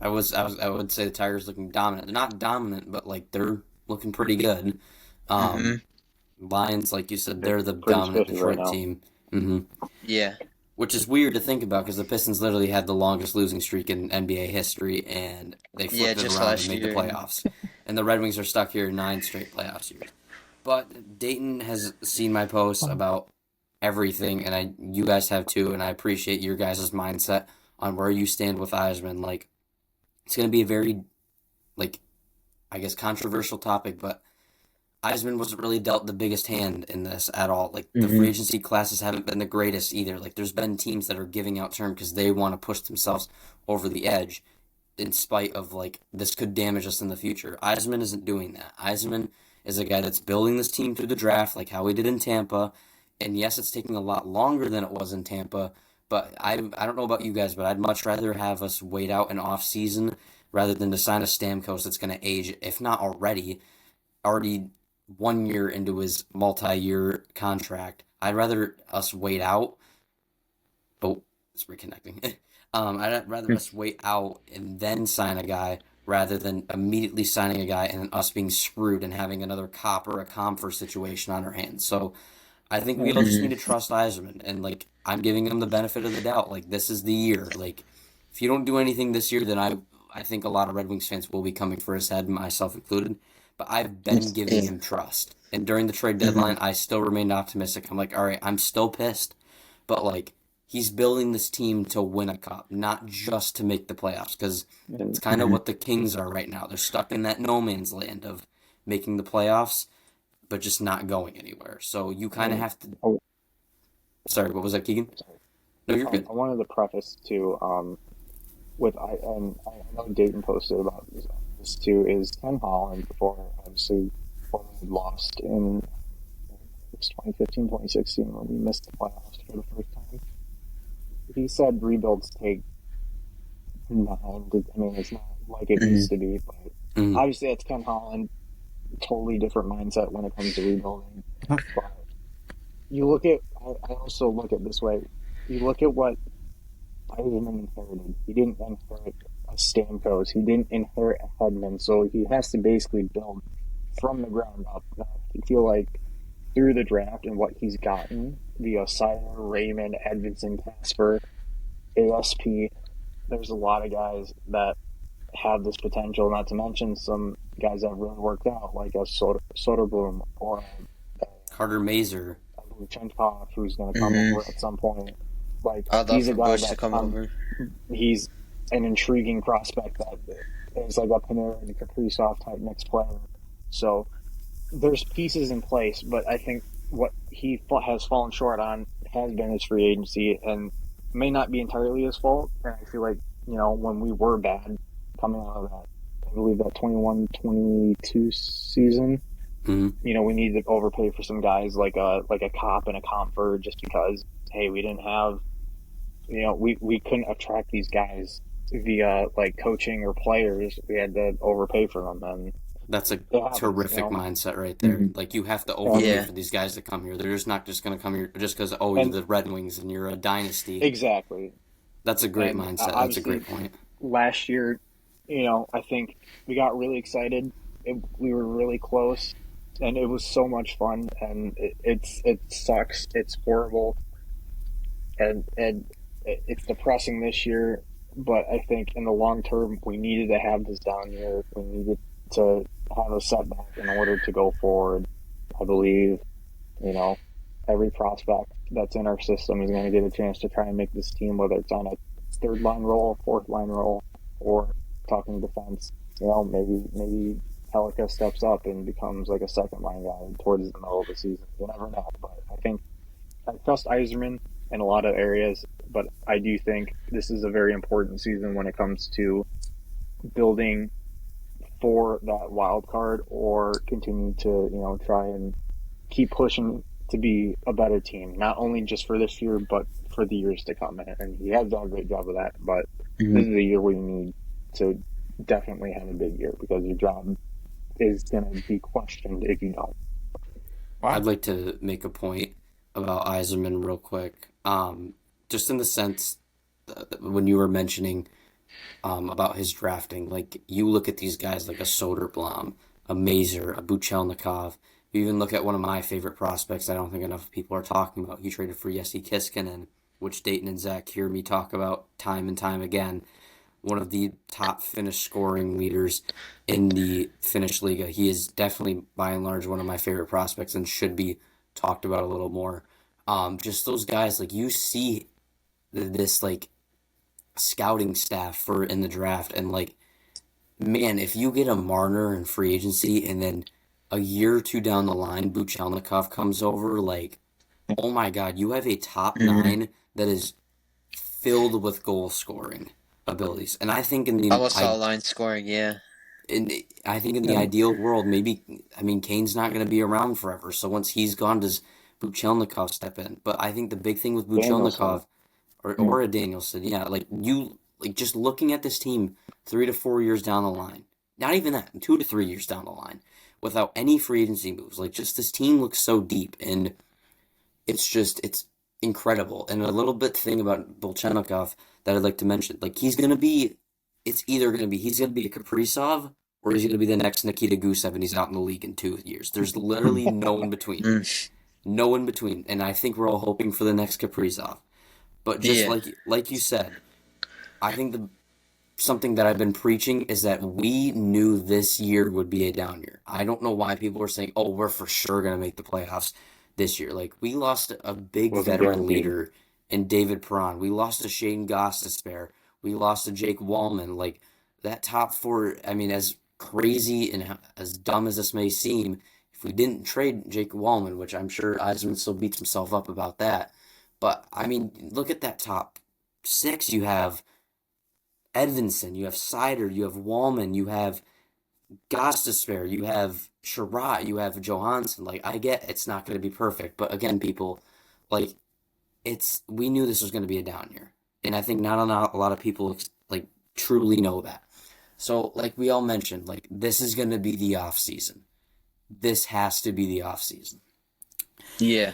I would say the Tigers looking dominant. They're not dominant, but like they're looking pretty good. Lions, like you said, they're the Pretty dominant spiffy right Detroit now. team. Yeah. Which is weird to think about because the Pistons literally had the longest losing streak in NBA history, and they flipped it just around last and made year. the playoffs. And the Red Wings are stuck here 9 straight playoffs years. But Dayton has seen my posts about everything, and you guys have too, and I appreciate your guys' mindset on where you stand with Yzerman. Like, it's going to be a very, like, I guess controversial topic, but Yzerman wasn't really dealt the biggest hand in this at all. Like, the free agency classes haven't been the greatest either. Like, there's been teams that are giving out term because they want to push themselves over the edge in spite of, like, this could damage us in the future. Yzerman isn't doing that. Yzerman is a guy that's building this team through the draft like how we did in Tampa. And yes, it's taking a lot longer than it was in Tampa, but I don't know about you guys, but I'd much rather have us wait out an off-season rather than to sign a Stamkos that's going to age, if not already 1 year into his multi-year contract. I'd rather us wait out. Oh, it's reconnecting. I'd rather us wait out and then sign a guy rather than immediately signing a guy and then us being screwed and having another Cop or a Comfer situation on our hands. So I think we all just need to trust Yzerman, and like I'm giving him the benefit of the doubt. Like this is the year. Like if you don't do anything this year, then I think a lot of Red Wings fans will be coming for his head, myself included. But I've been giving him trust, and during the trade deadline, I still remained optimistic. I'm like, all right, I'm still pissed, but like he's building this team to win a cup, not just to make the playoffs, because it's kind of what the Kings are right now. They're stuck in that no man's land of making the playoffs, but just not going anywhere. So you kind of have to. Sorry, what was that, Keegan? No, you're good. I wanted to preface too, I know Dayton posted about this too, is Ken Holland, before obviously we lost in 2015, 2016 when we missed the playoffs for the first time. He said rebuilds take 9 to, I mean, it's not like it used to be, but obviously that's Ken Holland, totally different mindset when it comes to rebuilding. But you look at, I also look at it this way, you look at what Yzerman inherited. He didn't inherit a Stamkos. He didn't inherit a Hedman. So he has to basically build from the ground up. I feel like through the draft and what he's gotten via Seiler, Raymond, Edvinson, Casper, ASP, there's a lot of guys that have this potential, not to mention some guys that have really worked out, like a Soderblom or Carter Mazer. Chenkov, who's going to come over at some point. Like, I'd love he's a for guy Bush that to come over. He's an intriguing prospect that is like a Panarin and Kaprizov type next player. So there's pieces in place, but I think what he has fallen short on has been his free agency, and may not be entirely his fault. And I feel like, when we were bad coming out of that, I believe that 21-22 season, we needed to overpay for some guys like a Cop and a Comfort just because, hey, we didn't have, we couldn't attract these guys via like coaching or players. We had to overpay for them, and that's a terrific mindset right there. Like you have to overpay for these guys to come here. They're just not just going to come here just because you're the Red Wings and you're a dynasty. Exactly. That's a great mindset. That's a great point. Last year, I think we got really excited. We were really close, and it was so much fun. And it sucks. It's horrible, and it's depressing this year. But I think in the long term, we needed to have this down year. We needed to have a setback in order to go forward. I believe, every prospect that's in our system is going to get a chance to try and make this team, whether it's on a third line role, fourth line role, or talking defense, maybe Pelika steps up and becomes like a second line guy towards the middle of the season. You never know. But I think I trust Yzerman in a lot of areas, but I do think this is a very important season when it comes to building for that wild card or continue to, try and keep pushing to be a better team, not only just for this year, but for the years to come. And he has done a great job of that, but this is a year where you need to definitely have a big year because your job is going to be questioned if you don't. I'd like to make a point about Yzerman real quick. Just in the sense that when you were mentioning about his drafting, like you look at these guys like a Soderblom, a Mazer, a Buchelnikov. You even look at one of my favorite prospects I don't think enough people are talking about. He traded for Jesse Kiskinen, which Dayton and Zach hear me talk about time and time again. One of the top Finnish scoring leaders in the Finnish Liga. He is definitely, by and large, one of my favorite prospects and should be talked about a little more. Just those guys, like you see this like scouting staff for in the draft, and like, man, if you get a Marner in free agency and then a year or two down the line, Buchelnikov comes over, like, oh my God, you have a top nine that is filled with goal scoring abilities. And I think in the Almost all line scoring, yeah. I think in the ideal world, Kane's not going to be around forever. So once he's gone, does Buchelnikov step in? But I think the big thing with Buchelnikov or a Danielson, just looking at this team 3 to 4 years down the line, not even that, 2 to 3 years down the line, without any free agency moves, like just this team looks so deep, and it's incredible. And a little bit thing about Buchelnikov that I'd like to mention, like he's going to be a Kaprizov or he's going to be the next Nikita Gusev and he's out in the league in 2 years. There's literally no in between. No in between. And I think we're all hoping for the next Kaprizov. But just like you said, I think something that I've been preaching is that we knew this year would be a down year. I don't know why people are saying, oh, we're for sure going to make the playoffs this year. Like, we lost a big veteran leader in David Perron. We lost a Shane Gostisbehere. We lost a Jake Wallman. Like, that top four, as crazy and as dumb as this may seem, if we didn't trade Jake Wallman, which I'm sure Yzerman still beats himself up about that, but, look at that top six. You have Edvinsson, you have Seider, you have Wallman, you have Gostisbehere, you have Sherratt, you have Johansson. Like, I get it's not going to be perfect, but again, people, like, we knew this was going to be a down year. And I think not a lot of people, like, truly know that. So, like we all mentioned, like, this is going to be the offseason. This has to be the offseason. Yeah.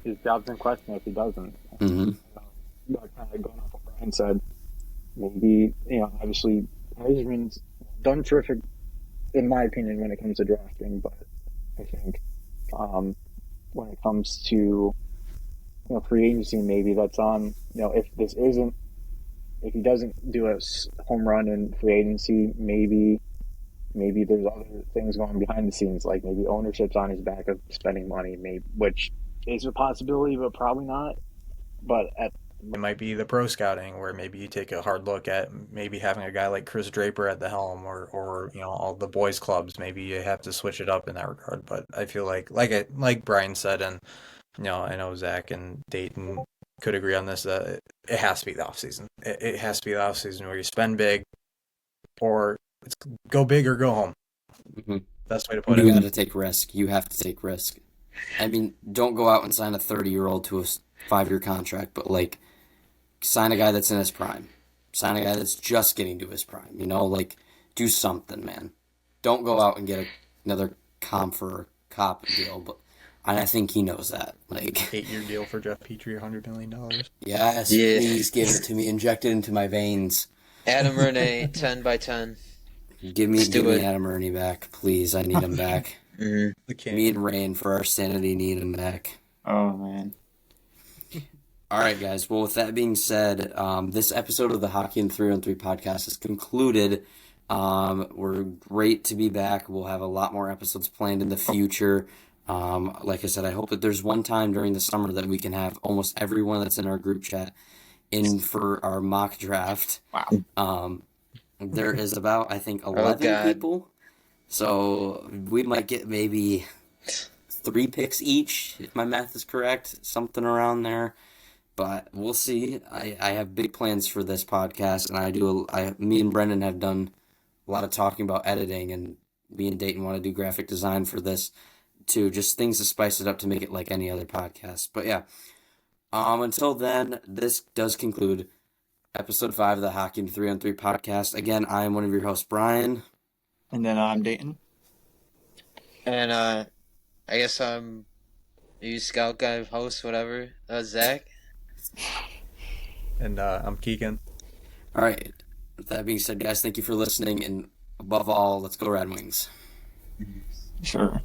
His job's in question if he doesn't. Mm-hmm. Kind of going off what Brian said, maybe, obviously, Heisman's done terrific, in my opinion, when it comes to drafting, but I think when it comes to, free agency, maybe that's on, if he doesn't do a home run in free agency, maybe there's other things going behind the scenes, like maybe ownership's on his back of spending money, which is a possibility, but probably not. But it might be the pro scouting where maybe you take a hard look at maybe having a guy like Chris Draper at the helm or all the boys clubs. Maybe you have to switch it up in that regard. But I feel like Brian said, and I know Zach and Dayton could agree on this, it has to be the offseason. It has to be the offseason where you spend big or it's go big or go home. Mm-hmm. Best way to put it. You got to take risk. You have to take risk. Don't go out and sign a 30-year-old to a 5-year contract, but like sign a guy that's in his prime. Sign a guy that's just getting to his prime. Do something, man. Don't go out and get another comp for a cop deal, but I think he knows that. 8-year deal for Jeff Petrie, $100 million. Yes, yeah. Please give it to me. Inject it into my veins. Adam Rene, 10 by 10. Give me Adam Ernie back, please. I need him back. Mm-hmm. Me and Rain, for our sanity, need him back. Oh, man. All right, guys. Well, with that being said, this episode of the Hockey in 3-on-3 podcast is concluded. We're great to be back. We'll have a lot more episodes planned in the future. Like I said, I hope that there's one time during the summer that we can have almost everyone that's in our group chat in for our mock draft. Wow. there is about, I think, Oh 11 God. people. So we might get maybe 3 picks each, if my math is correct, something around there. But we'll see. I have big plans for this podcast, and me and Brendan have done a lot of talking about editing, and me and Dayton want to do graphic design for this too. Just things to spice it up to make it like any other podcast. But yeah, until then, this does conclude episode 5 of the Hockey 3-on-3 podcast. Again, I am one of your hosts, Brian. And then I'm Dayton. And I guess I'm you scout guy, host, whatever. Zach. And I'm Keegan. All right. With that being said, guys, thank you for listening. And above all, let's go Red Wings. Sure.